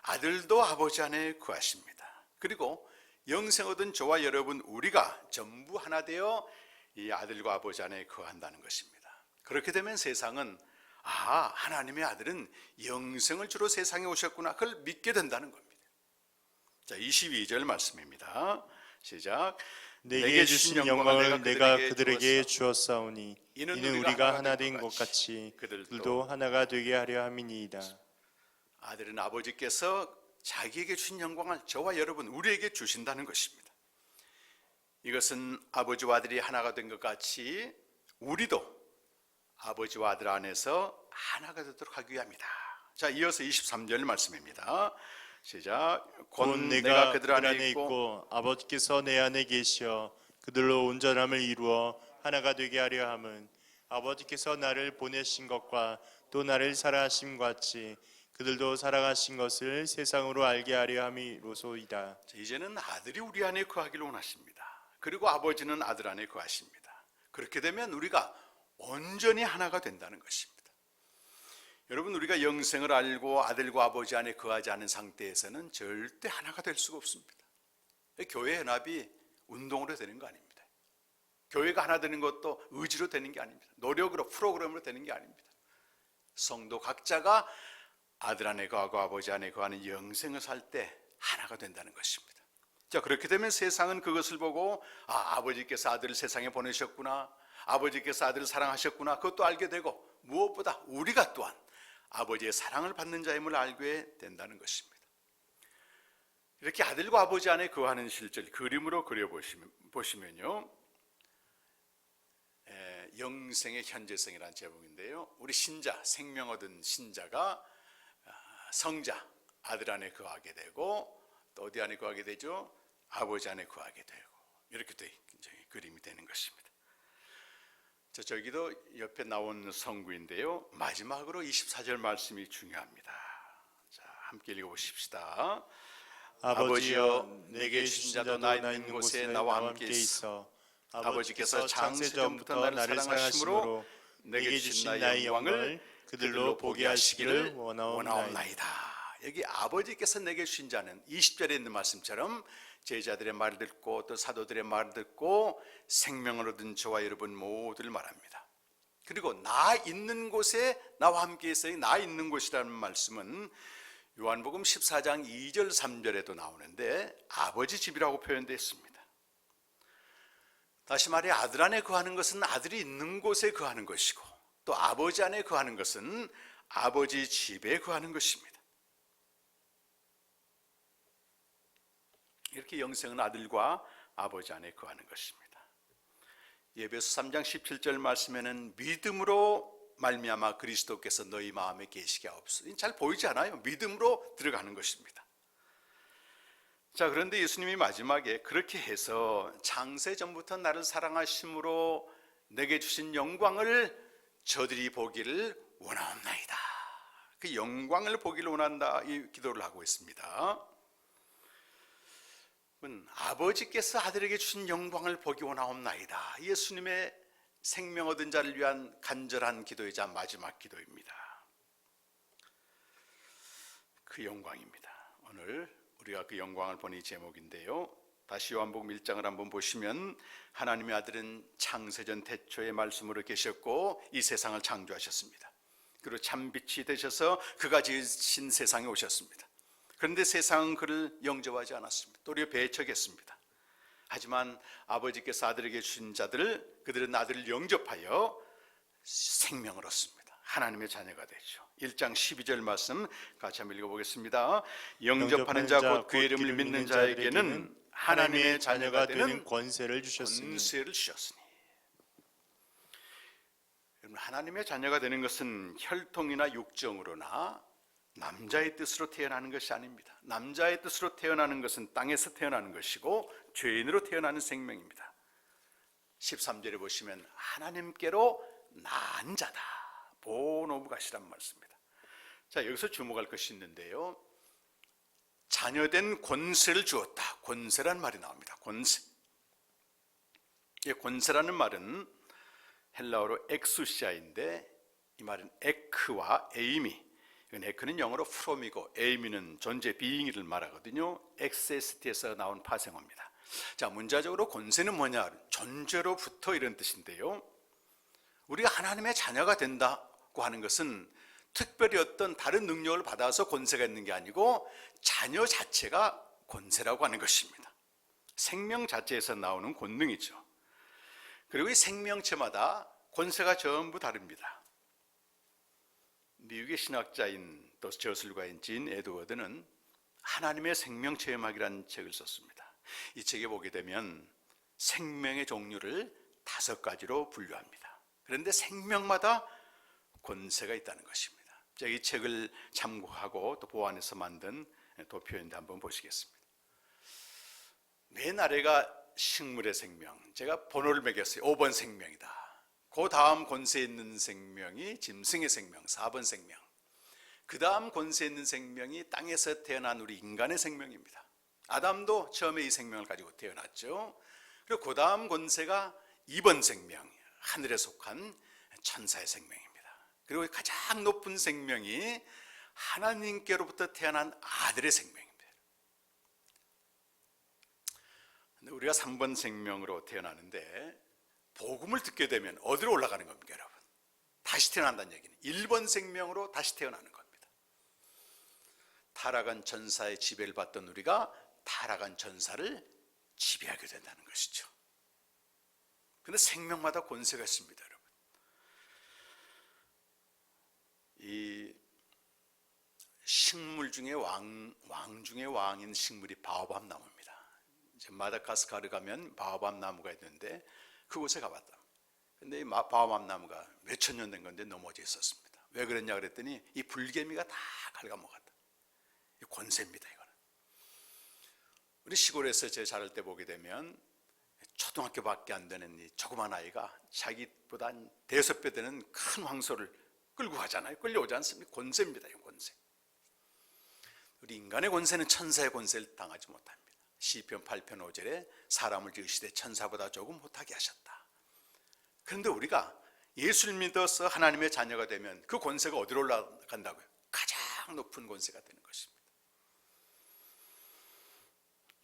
B: 아들도 아버지 안에 거하십니다. 그리고 영생 얻은 저와 여러분 우리가 전부 하나 되어 이 아들과 아버지 안에 거한다는 것입니다. 그렇게 되면 세상은 하나님의 아들은 영생을 주로 세상에 오셨구나, 그걸 믿게 된다는 겁니다. 자, 22절 말씀입니다. 시작.
A: 내게 주신 영광을 내가 그들에게 주었사오니 이는 우리가 하나 된 것 같이 그들도 하나가 되게 하려 함이니이다.
B: 아들은 아버지께서 자기에게 주신 영광을 저와 여러분 우리에게 주신다는 것입니다. 이것은 아버지와 아들이 하나가 된 것 같이 우리도 아버지와 아들 안에서 하나가 되도록 하기 위함이다. 자, 이어서 23절 말씀입니다. 시작.
A: 곧 내가 그들 안에 있고 아버지께서 내 안에 계시어 그들로 온전함을 이루어 하나가 되게 하려 함은 아버지께서 나를 보내신 것과 또 나를 사랑하심 같이 그들도 사랑하신 것을 세상으로 알게 하려 함이로소이다.
B: 이제는 아들이 우리 안에 거하기를 원하십니다. 그리고 아버지는 아들 안에 거하십니다. 그렇게 되면 우리가 온전히 하나가 된다는 것입니다. 여러분, 우리가 영생을 알고 아들과 아버지 안에 거하지 않은 상태에서는 절대 하나가 될 수가 없습니다. 교회 연합이 운동으로 되는 거 아닙니다. 교회가 하나 되는 것도 의지로 되는 게 아닙니다. 노력으로, 프로그램으로 되는 게 아닙니다. 성도 각자가 아들 안에 거하고 아버지 안에 거하는 영생을 살 때 하나가 된다는 것입니다. 자, 그렇게 되면 세상은 그것을 보고 아버지께서 아들을 세상에 보내셨구나, 아버지께서 아들을 사랑하셨구나, 그것도 알게 되고, 무엇보다 우리가 또한 아버지의 사랑을 받는 자임을 알게 된다는 것입니다. 이렇게 아들과 아버지 안에 거하는 실제를 그림으로 그려보시면요, 영생의 현재성이라는 제목인데요, 우리 신자, 생명 얻은 신자가 성자, 아들 안에 거하게 되고, 또 어디 안에 거하게 되죠? 아버지 안에 거하게 되고, 이렇게 그림이 되는 것입니다. 자, 저기도 옆에 나온 성구인데요, 마지막으로 24절 말씀이 중요합니다. 자, 함께 읽어보십시다. 아버지여, 내게 주신 자도 나 있는 곳에 나와 함께 있어 아버지께서 창세전부터 나를 사랑하심으로 내게 주신 나의 영광을 그들로 보게 하시기를 원하옵나이다. 여기 아버지께서 내게 주신 자는 20절에 있는 말씀처럼 제자들의 말을 듣고 또 사도들의 말을 듣고 생명을 얻은 저와 여러분 모두를 말합니다. 그리고 나 있는 곳에 나와 함께 있어요. 나 있는 곳이라는 말씀은 요한복음 14장 2절 3절에도 나오는데 아버지 집이라고 표현되어 있습니다. 다시 말해 아들 안에 거하는 것은 아들이 있는 곳에 거하는 것이고, 또 아버지 안에 거하는 것은 아버지 집에 거하는 것입니다. 이렇게 영생은 아들과 아버지 안에 거하는 것입니다. 에베소 3장 17절 말씀에는 믿음으로 말미암아 그리스도께서 너희 마음에 계시게 하옵소서. 잘 보이지 않아요? 믿음으로 들어가는 것입니다. 자, 그런데 예수님이 마지막에 그렇게 해서 창세 전부터 나를 사랑하심으로 내게 주신 영광을 저들이 보기를 원하옵나이다. 그 영광을 보기를 원한다, 이 기도를 하고 있습니다. 아버지께서 아들에게 주신 영광을 보기 원하옵나이다. 예수님의 생명 얻은 자를 위한 간절한 기도이자 마지막 기도입니다. 그 영광입니다. 오늘 우리가 그 영광을 보니 제목인데요. 다시 요한복음 1장을 한번 보시면 하나님의 아들은 창세전 태초의 말씀으로 계셨고 이 세상을 창조하셨습니다. 그리고 참빛이 되셔서 그가 지으신 세상에 오셨습니다. 그런데 세상은 그를 영접하지 않았습니다. 도리어 배척했습니다. 하지만 아버지께서 아들에게 주신 자들을 그들은 아들을 영접하여 생명을 얻습니다. 하나님의 자녀가 되죠. 1장 12절 말씀 같이 한번 읽어보겠습니다. 영접하는 자 곧 그 이름을 믿는 자에게는 하나님의 자녀가 되는
A: 권세를 주셨으니.
B: 여러분, 하나님의 자녀가 되는 것은 혈통이나 육정으로나 남자의 뜻으로 태어나는 것이 아닙니다. 남자의 뜻으로 태어나는 것은 땅에서 태어나는 것이고 죄인으로 태어나는 생명입니다. 13절에 보시면 하나님께로 난 자다. 보노브가시란 말씀입니다. 자, 여기서 주목할 것이 있는데요. 자녀된 권세를 주었다. 권세란 말이 나옵니다. 권세. 이 권세라는 말은 헬라어로 엑수시아인데 이 말은 에크와 에이미. 에크는 영어로 프롬이고 에이미는 존재 비잉이를 말하거든요. 엑세스티에서 나온 파생어입니다. 자, 문자적으로 권세는 뭐냐? 존재로부터 이런 뜻인데요. 우리가 하나님의 자녀가 된다고 하는 것은 특별히 어떤 다른 능력을 받아서 권세가 있는 게 아니고 자녀 자체가 권세라고 하는 것입니다. 생명 자체에서 나오는 권능이죠. 그리고 이 생명체마다 권세가 전부 다릅니다. 미국의 신학자인 또 저술가인 진 에드워드는 하나님의 생명 체험학이라는 책을 썼습니다. 이 책에 보게 되면 생명의 종류를 5가지로 분류합니다. 그런데 생명마다 권세가 있다는 것입니다. 제가 이 책을 참고하고 또 보완해서 만든 도표인데 한번 보시겠습니다. 맨 아래가 식물의 생명, 제가 번호를 매겼어요. 5번 생명이다. 그 다음 권세 있는 생명이 짐승의 생명, 4번 생명. 그 다음 권세 있는 생명이 땅에서 태어난 우리 인간의 생명입니다. 아담도 처음에 이 생명을 가지고 태어났죠. 그리고 그 다음 권세가 2번 생명, 하늘에 속한 천사의 생명입니다. 그리고 가장 높은 생명이 하나님께로부터 태어난 아들의 생명입니다. 근데 우리가 3번 생명으로 태어나는데 복음을 듣게 되면 어디로 올라가는 겁니까, 여러분? 다시 태어난다는 얘기는 1번 생명으로 다시 태어나는 겁니다. 타락한 천사의 지배를 받던 우리가 타락한 천사를 지배하게 된다는 것이죠. 그런데 생명마다 권세가 있습니다, 여러분. 이 식물 중에 왕 중에 왕인 식물이 바오밥 나무입니다. 이제 마다가스카르 가면 바오밥 나무가 있는데 그곳에 가봤다. 근데 이 바오밥 나무가 몇천 년 된 건데 넘어져 있었습니다. 왜 그랬냐 그랬더니 이 불개미가 다 갉아먹었다. 이 권세입니다, 이거는. 우리 시골에서 제 자랄 때 보게 되면 초등학교밖에 안 되는 이 조그만 아이가 자기보다 한 5배 되는 큰 황소를 끌고 가잖아요. 끌려오지 않습니까? 권세입니다, 이 권세. 우리 인간의 권세는 천사의 권세를 당하지 못합니다. 시편 8편 5절에 사람을 지으시되 천사보다 조금 못하게 하셨다. 그런데 우리가 예수를 믿어서 하나님의 자녀가 되면 그 권세가 어디로 올라간다고요? 가장 높은 권세가 되는 것입니다.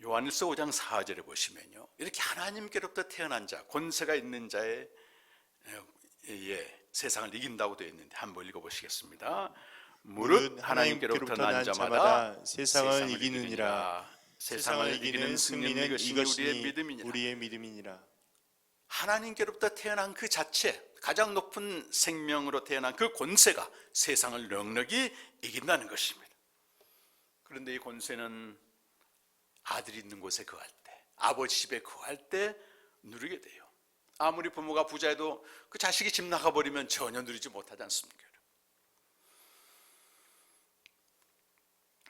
B: 요한일서 5장 4절에 보시면요, 이렇게 하나님께로부터 태어난 자, 권세가 있는 자의 세상을 이긴다고 되어 있는데 한번 읽어보시겠습니다. 무릇 하나님께로부터 난 자마다 세상을 이기느니라. 세상을 이기는 승리는 이것이 우리의 믿음이니라. 하나님께로부터 태어난 그 자체, 가장 높은 생명으로 태어난 그 권세가 세상을 넉넉히 이긴다는 것입니다. 그런데 이 권세는 아들이 있는 곳에 거할 때, 아버지 집에 거할 때 누리게 돼요. 아무리 부모가 부자해도 그 자식이 집 나가버리면 전혀 누리지 못하지 않습니까?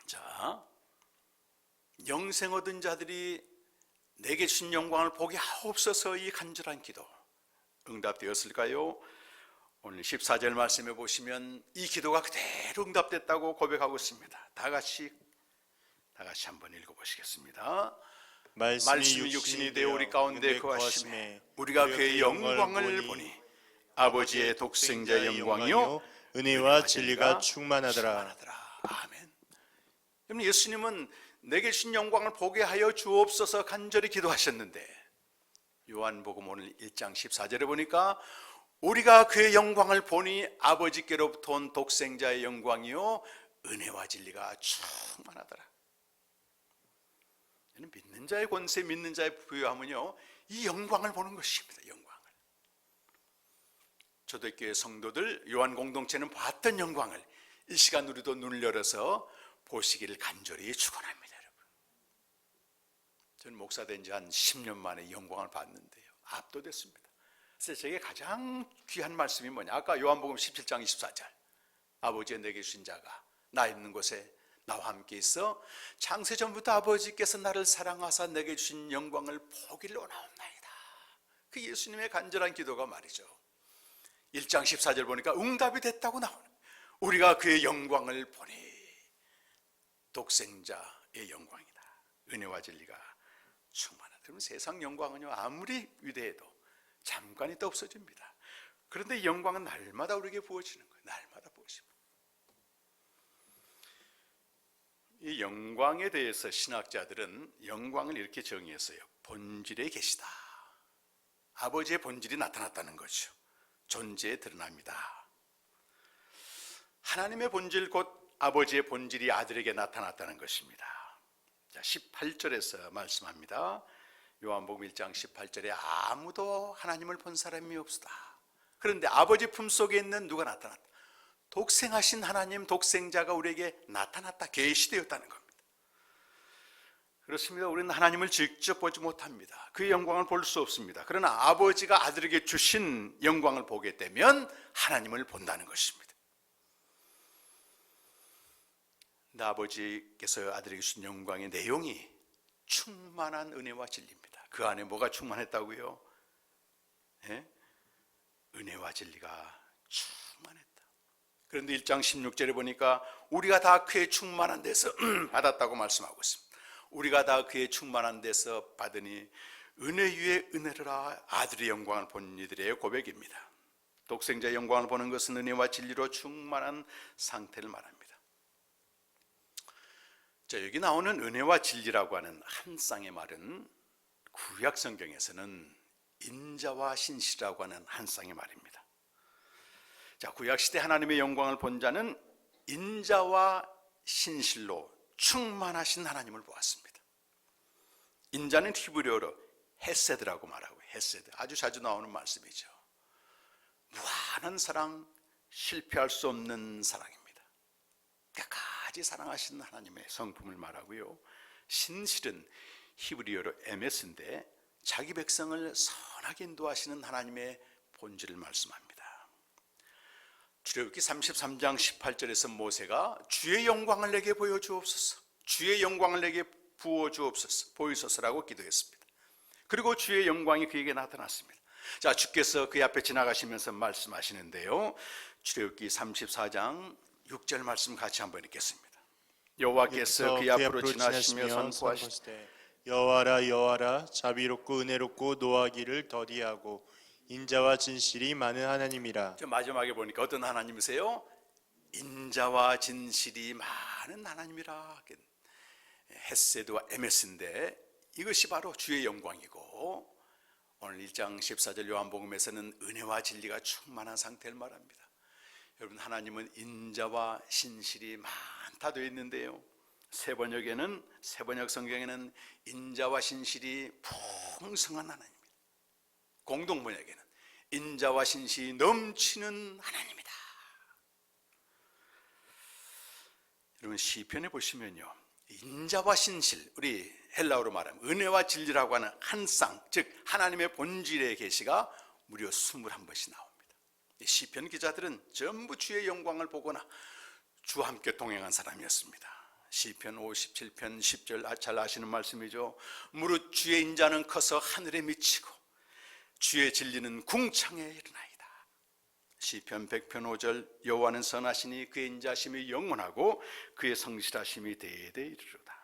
B: 자, 영생 얻은 자들이 내게 주신 영광을 보게 하옵소서. 이 간절한 기도 응답되었을까요? 오늘 14절 말씀해 보시면 이 기도가 그대로 응답됐다고 고백하고 있습니다. 다 같이 한번 읽어보시겠습니다. 말씀이 육신이 되어 우리 가운데 거하심에 우리가 그의 영광을 보니 아버지의 독생자의 영광이요
A: 은혜와 진리가 충만하더라.
B: 아멘. 여러분, 예수님은 내게 주신 영광을 보게 하여 주옵소서 간절히 기도하셨는데 요한복음 오늘 1장 14절에 보니까 우리가 그의 영광을 보니 아버지께로부터 온 독생자의 영광이요 은혜와 진리가 충만하더라. 믿는 자의 권세, 믿는 자의 부요함은요 이 영광을 보는 것입니다. 영광을. 초대교회 성도들, 요한 공동체는 봤던 영광을 이 시간 우리도 눈을 열어서 보시기를 간절히 축원합니다. 여러분, 저는 목사 된 지 한 10년 만에 영광을 봤는데요 압도됐습니다. 그래서 제게 가장 귀한 말씀이 뭐냐, 아까 요한복음 17장 24절 아버지의 내게 주신 자가 나 있는 곳에 나와 함께 있어 창세전부터 아버지께서 나를 사랑하사 내게 주신 영광을 보기를 원하옵나이다. 그 예수님의 간절한 기도가 말이죠. 1장 14절 보니까 응답이 됐다고 나오는, 우리가 그의 영광을 보니 독생자의 영광이다. 은혜와 진리가 충만하다. 그러면 세상 영광은요 아무리 위대해도 잠깐 있다 없어집니다. 그런데 영광은 날마다 우리에게 부어지는 거예요. 날마다 부어집니다. 이 영광에 대해서 신학자들은 영광을 이렇게 정의했어요. 본질에 계시다. 아버지의 본질이 나타났다는 거죠. 존재에 드러납니다. 하나님의 본질 곧 아버지의 본질이 아들에게 나타났다는 것입니다. 자, 18절에서 말씀합니다. 요한복음 1장 18절에 아무도 하나님을 본 사람이 없다. 그런데 아버지 품속에 있는 누가 나타났다? 독생하신 하나님, 독생자가 우리에게 나타났다, 계시되었다는 겁니다. 그렇습니다. 우리는 하나님을 직접 보지 못합니다. 그의 영광을 볼 수 없습니다. 그러나 아버지가 아들에게 주신 영광을 보게 되면 하나님을 본다는 것입니다. 근데 아버지께서 아들에게 주신 영광의 내용이 충만한 은혜와 진리입니다. 그 안에 뭐가 충만했다고요? 예? 은혜와 진리가 충만했다. 그런데 1장 16절에 보니까 우리가 다 그의 충만한 데서 받았다고 말씀하고 있습니다. 우리가 다 그의 충만한 데서 받으니 은혜 위에 은혜라 아들의 영광을 본 이들의 고백입니다. 독생자의 영광을 보는 것은 은혜와 진리로 충만한 상태를 말합니다. 자, 여기 나오는 은혜와 진리라고 하는 한 쌍의 말은 구약 성경에서는 인자와 신실이라고 하는 한 쌍의 말입니다. 자, 구약 시대 하나님의 영광을 본 자는 인자와 신실로 충만하신 하나님을 보았습니다. 인자는 히브리어로 헤세드라고 말하고, 헤세드 아주 자주 나오는 말씀이죠. 무한한 사랑, 실패할 수 없는 사랑입니다. 끝까지 사랑하시는 하나님의 성품을 말하고요. 신실은 히브리어로 에메스인데 자기 백성을 선하게 인도하시는 하나님의 본질을 말씀합니다. 출애굽기 33장 18절에서 모세가 주의 영광을 내게 보여주옵소서, 주의 영광을 내게 부어주옵소서, 보이소서라고 기도했습니다. 그리고 주의 영광이 그에게 나타났습니다. 자, 주께서 그 앞에 지나가시면서 말씀하시는데요. 출애굽기 34장 6절 말씀 같이 한번 읽겠습니다. 여호와께서 그 앞으로 지나시며 선포하시되
A: 여호와라 여호와라 자비롭고 은혜롭고 노하기를 더디하고 인자와 진실이 많은 하나님이라.
B: 저 마지막에 보니까 어떤 하나님이세요? 인자와 진실이 많은 하나님이라. 헤세드와 에메스인데 이것이 바로 주의 영광이고, 오늘 1장 14절 요한복음에서는 은혜와 진리가 충만한 상태를 말합니다. 여러분, 하나님은 인자와 신실이 많다 되어 있는데요, 새 번역 성경에는 인자와 신실이 풍성한 하나님입니다. 공동 번역에는 인자와 신실이 넘치는 하나님이다. 여러분, 시편에 보시면요, 인자와 신실, 우리 헬라어로 말하면 은혜와 진리라고 하는 한 쌍, 즉 하나님의 본질의 계시가 무려 21번씩 나옵니다. 시편 기자들은 전부 주의 영광을 보거나 주와 함께 동행한 사람이었습니다. 시편 57편 10절 잘 아시는 말씀이죠. 무릇 주의 인자는 커서 하늘에 미치고 주의 진리는 궁창에 이르나이다. 시편 100편 5절 여호와는 선하시니 그의 인자심이 영원하고 그의 성실하심이 대대에 이르로다.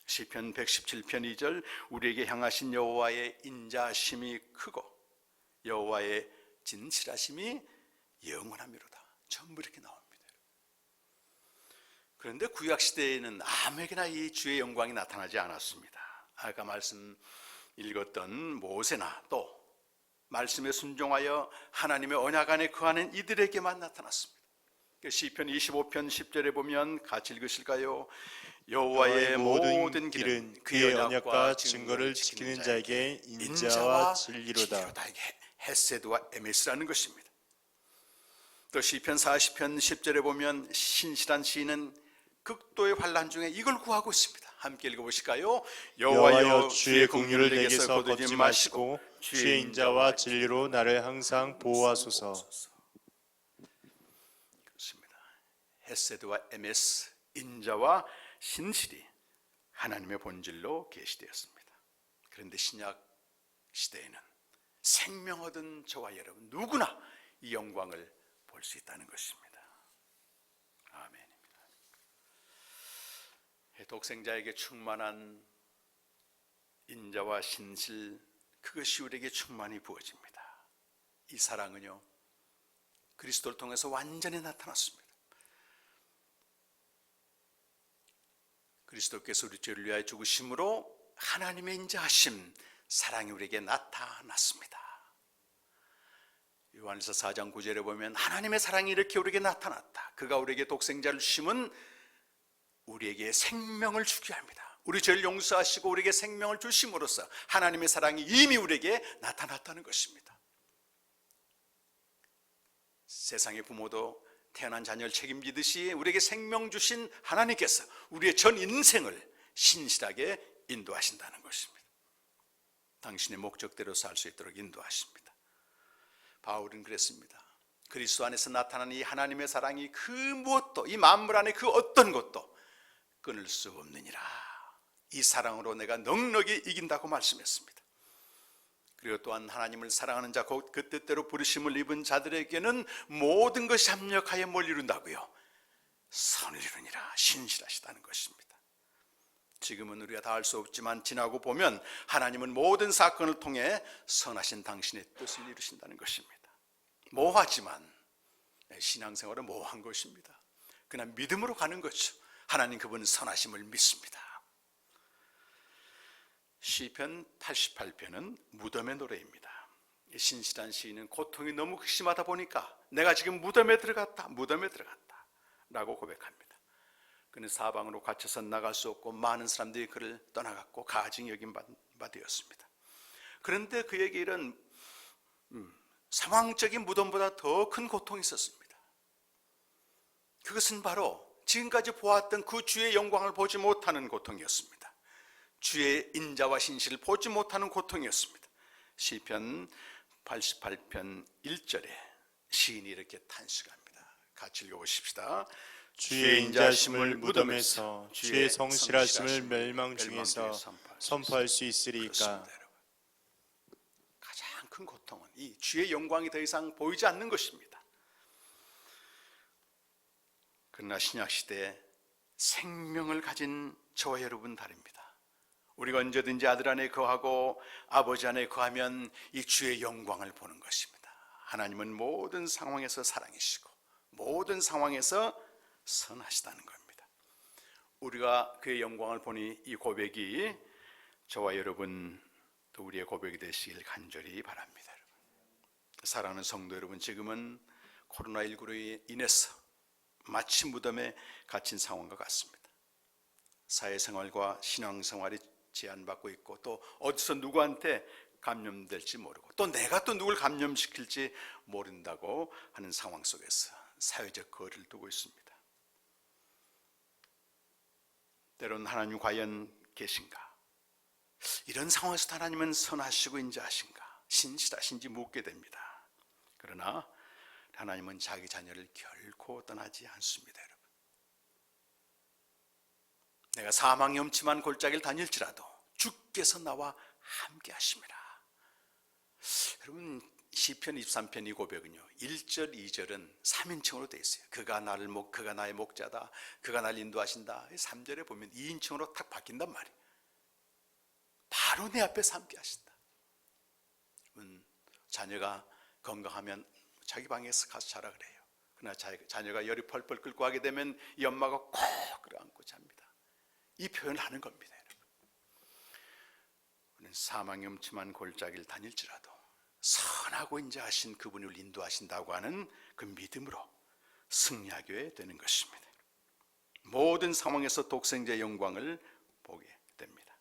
B: 시편 117편 2절 우리에게 향하신 여호와의 인자심이 크고 여호와의 진실하심이 영원함이로다. 전부 이렇게 나옵니다. 그런데 구약 시대에는 아무에게나 이 주의 영광이 나타나지 않았습니다. 아까 말씀 읽었던 모세나 또 말씀에 순종하여 하나님의 언약 안에 거하는 이들에게만 나타났습니다. 시편 25편 10절에 보면 같이 읽으실까요? 여호와의 모든 길은
A: 그의 언약과 증거를 지키는 자에게 인자와 진리로다.
B: 이게 헤세드와 에메스라는 것입니다. 또 시편 40편 10절에 보면 신실한 시인은 극도의 환난 중에 이걸 구하고 있습니다. 함께 읽어보실까요?
A: 여호와여 주의 긍휼을 내게서 거두지 마시고 주의 인자와 진리로 나를 항상 보호하소서.
B: 그렇습니다. 헤세드와 에메스, 인자와 신실이 하나님의 본질로 계시되었습니다. 그런데 신약 시대에는 생명 얻은 저와 여러분 누구나 이 영광을 볼 수 있다는 것입니다. 아멘입니다. 독생자에게 충만한 인자와 신실, 그것이 우리에게 충만히 부어집니다. 이 사랑은요, 그리스도를 통해서 완전히 나타났습니다. 그리스도께서 우리 죄를 위하여 죽으심으로 하나님의 인자하심, 사랑이 우리에게 나타났습니다. 요한일서 4장 9절에 보면 하나님의 사랑이 이렇게 우리에게 나타났다. 그가 우리에게 독생자를 주심은 우리에게 생명을 주게 합니다. 우리 죄를 용서하시고 우리에게 생명을 주심으로써 하나님의 사랑이 이미 우리에게 나타났다는 것입니다. 세상의 부모도 태어난 자녀를 책임지듯이 우리에게 생명 주신 하나님께서 우리의 전 인생을 신실하게 인도하신다는 것입니다. 당신의 목적대로 살 수 있도록 인도하십니다. 바울은 그랬습니다. 그리스도 안에서 나타나는 이 하나님의 사랑이 그 무엇도, 이 만물 안에 그 어떤 것도 끊을 수 없느니라. 이 사랑으로 내가 넉넉히 이긴다고 말씀했습니다. 그리고 또한 하나님을 사랑하는 자, 곧 그 뜻대로 부르심을 입은 자들에게는 모든 것이 합력하여 뭘 이룬다고요? 선을 이루니라. 신실하시다는 것입니다. 지금은 우리가 다 알 수 없지만 지나고 보면 하나님은 모든 사건을 통해 선하신 당신의 뜻을 이루신다는 것입니다. 모호하지만 신앙생활은 모호한 것입니다. 그냥 믿음으로 가는 거죠. 하나님 그분은 선하심을 믿습니다. 시편 88편은 무덤의 노래입니다. 신실한 시인은 고통이 너무 극심하다 보니까 내가 지금 무덤에 들어갔다 라고 고백합니다. 그는 사방으로 갇혀서 나갈 수 없고 많은 사람들이 그를 떠나갔고 가증 여긴 바 되었습니다. 그런데 그에게 이런 상황적인 무덤보다 더 큰 고통이 있었습니다. 그것은 바로 지금까지 보았던 그 주의 영광을 보지 못하는 고통이었습니다. 주의 인자와 신실을 보지 못하는 고통이었습니다. 시편 88편 1절에 시인이 이렇게 탄식합니다. 같이 읽어보십시다.
A: 주의 인자심을 무덤에서 주의 성실하심을 멸망 중에서 선포할 수 있으리이까.
B: 가장 큰 고통은 이 주의 영광이 더 이상 보이지 않는 것입니다. 그러나 신약시대에 생명을 가진 저와 여러분 다릅니다. 우리가 언제든지 아들 안에 거하고 아버지 안에 거하면 이 주의 영광을 보는 것입니다. 하나님은 모든 상황에서 사랑이시고 모든 상황에서 선하시다는 겁니다. 우리가 그의 영광을 보니 이 고백이 저와 여러분 또 우리의 고백이 되시길 간절히 바랍니다. 사랑하는 성도 여러분, 지금은 코로나19로 인해서 마치 무덤에 갇힌 상황과 같습니다. 사회생활과 신앙생활이 제한받고 있고 또 어디서 누구한테 감염될지 모르고 또 내가 또 누굴 감염시킬지 모른다고 하는 상황 속에서 사회적 거리를 두고 있습니다. 때로는 하나님 과연 계신가? 이런 상황에서 하나님은 선하시고 인자하신가? 신실하신지 묻게 됩니다. 그러나 하나님은 자기 자녀를 결코 떠나지 않습니다. 여러분, 내가 사망의 엄침한 골짜기를 다닐지라도 주께서 나와 함께 하심이라. 여러분, 시편 23편 이 고백은요 1절 2절은 3인칭으로 되어 있어요. 그가 나의 목자다, 그가 나를 인도하신다. 3절에 보면 2인칭으로 탁 바뀐단 말이에요. 바로 내 앞에서 함께 하신다. 자녀가 건강하면 자기 방에서 가서 자라 그래요. 그러나 자녀가 열이 펄펄 끓고 하게 되면 이 엄마가 꼭 끌어안고 잡니다. 이 표현을 하는 겁니다. 우리는 사망이 음침한 골짜기를 다닐지라도 선하고 인자하신 그분이 우리를 인도하신다고 하는 그 믿음으로 승리하게 되는 것입니다. 모든 상황에서 독생자의 영광을 보게 됩니다.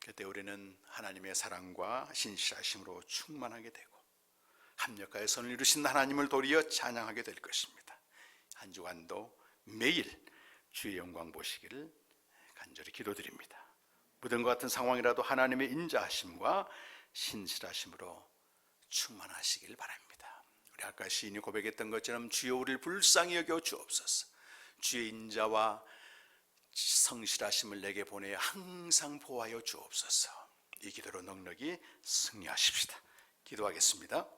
B: 그때 우리는 하나님의 사랑과 신실하심으로 충만하게 되고 합력하여 선을 이루신 하나님을 도리어 찬양하게 될 것입니다. 한 주간도 매일 주의 영광 보시기를 간절히 기도드립니다. 무덤과 같은 상황이라도 하나님의 인자하심과 신실하심으로 충만하시길 바랍니다. 우리 아까 시인이 고백했던 것처럼 주여 우리를 불쌍히 여겨 주옵소서. 주의 인자와 성실하심을 내게 보내 항상 보호하여 주옵소서. 이 기도로 넉넉히 승리하십시다. 기도하겠습니다.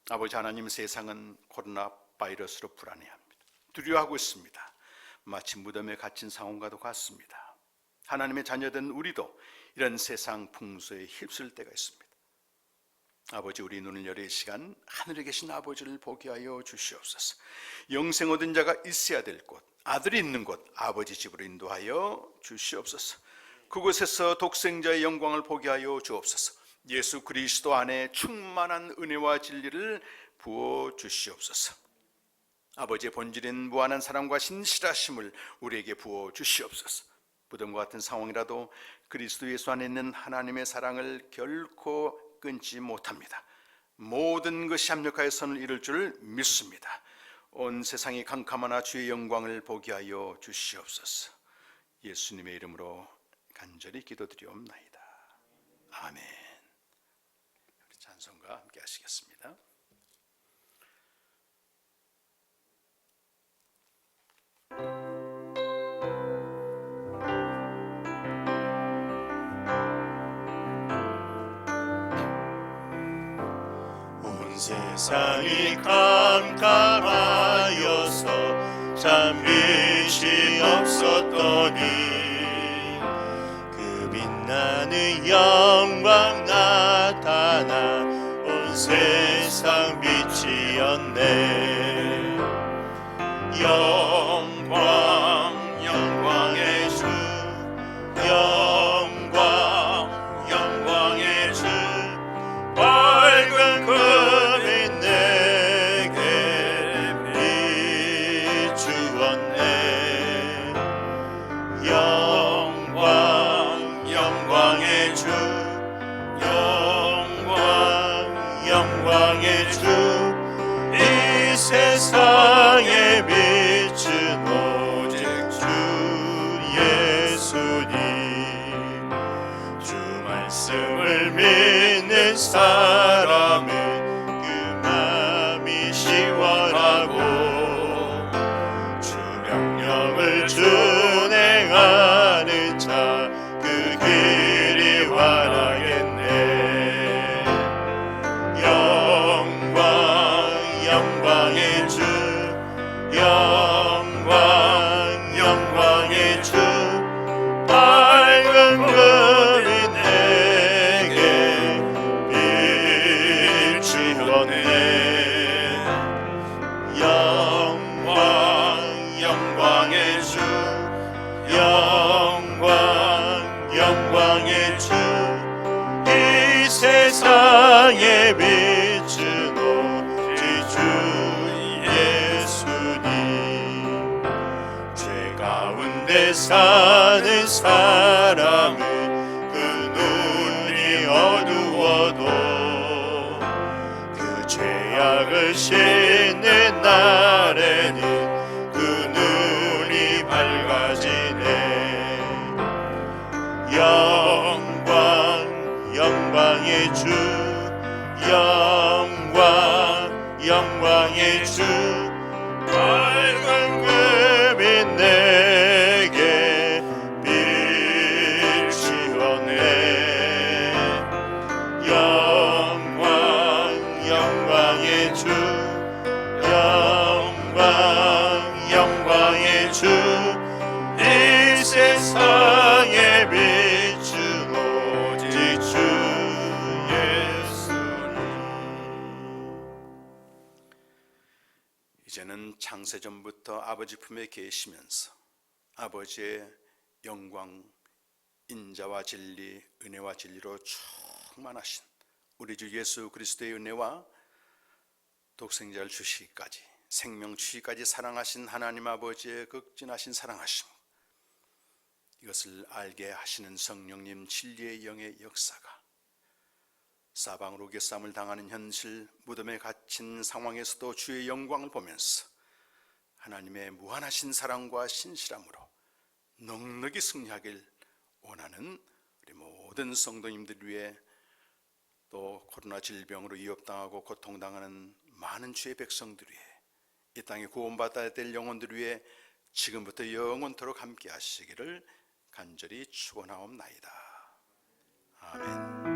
B: 아버지 하나님, 세상은 코로나 바이러스로 불안해합니다. 두려워하고 있습니다. 마치 무덤에 갇힌 상황과도 같습니다. 하나님의 자녀된 우리도 이런 세상 풍수에 휩쓸 때가 있습니다. 아버지, 우리 눈을 열어 이 시간 하늘에 계신 아버지를 보게 하여 주시옵소서. 영생 얻은 자가 있어야 될 곳, 아들이 있는 곳, 아버지 집으로 인도하여 주시옵소서. 그곳에서 독생자의 영광을 보게 하여 주옵소서. 예수 그리스도 안에 충만한 은혜와 진리를 부어 주시옵소서. 아버지의 본질인 무한한 사랑과 신실하심을 우리에게 부어 주시옵소서. 무덤과 같은 상황이라도 그리스도 예수 안에 있는 하나님의 사랑을 결코 끊지 못합니다. 모든 것이 합력하여 선을 이룰 줄 믿습니다. 온 세상이 캄캄하나 주의 영광을 보게 하여 주시옵소서. 예수님의 이름으로 간절히 기도드리옵나이다. 아멘. 우리 찬송가 함께 하시겠습니다.
A: 세상이 캄캄하여서 참 빛이 없었더니 그 빛나는 영광 나타나 온 세상 빛이었네. 영광 영광의 주, 영광 영광의 주, 밝은 금이 내게 비추었네. 영광 영광의 주, 영광 영광의 주, 이 세상에 빛은 오직 주 예수님. 주 말씀을 믿는 사람은 그 마음이 시원하고 주 명령을 준행하는 자 그 길이 환하겠네. 영광 영광의 주, 영광 영광의 주, 밝은 금이 내게 비추었네. 영광 영광의 주, 영광 영광의 주, 이 세상에 빛은 오직 주 예수님. 죄 가운데 사는 사람은 그 눈이 어두워도 그 죄악을 씻는 날에는 그 눈이 밝아지네. 영광 영광의 주, 영광 영광의 주, 밝은 금이 내게 비추었네. 영광 영광의 주, 영광 영광의 주, 이 세상에 빛은 오직 주 예수님.
B: 이제는 창세전부터 아버지 품에 계시면서 아버지의 영광, 인자와 진리, 은혜와 진리로 충만하신 우리 주 예수 그리스도의 은혜와 독생자를 주시기까지, 생명 주시기까지 사랑하신 하나님 아버지의 극진하신 사랑하심, 이것을 알게 하시는 성령님 진리의 영의 역사가 사방으로 오개쌈을 당하는 현실, 무덤에 갇힌 상황에서도 주의 영광을 보면서 하나님의 무한하신 사랑과 신실함으로 넉넉히 승리하길 원하는 우리 모든 성도님들 위해, 또 코로나 질병으로 위협당하고 고통당하는 많은 주의 백성들 위해, 이 땅에 구원받아야 될 영혼들 위해 지금부터 영원토록 함께 하시기를 간절히 축원하옵나이다. 아멘.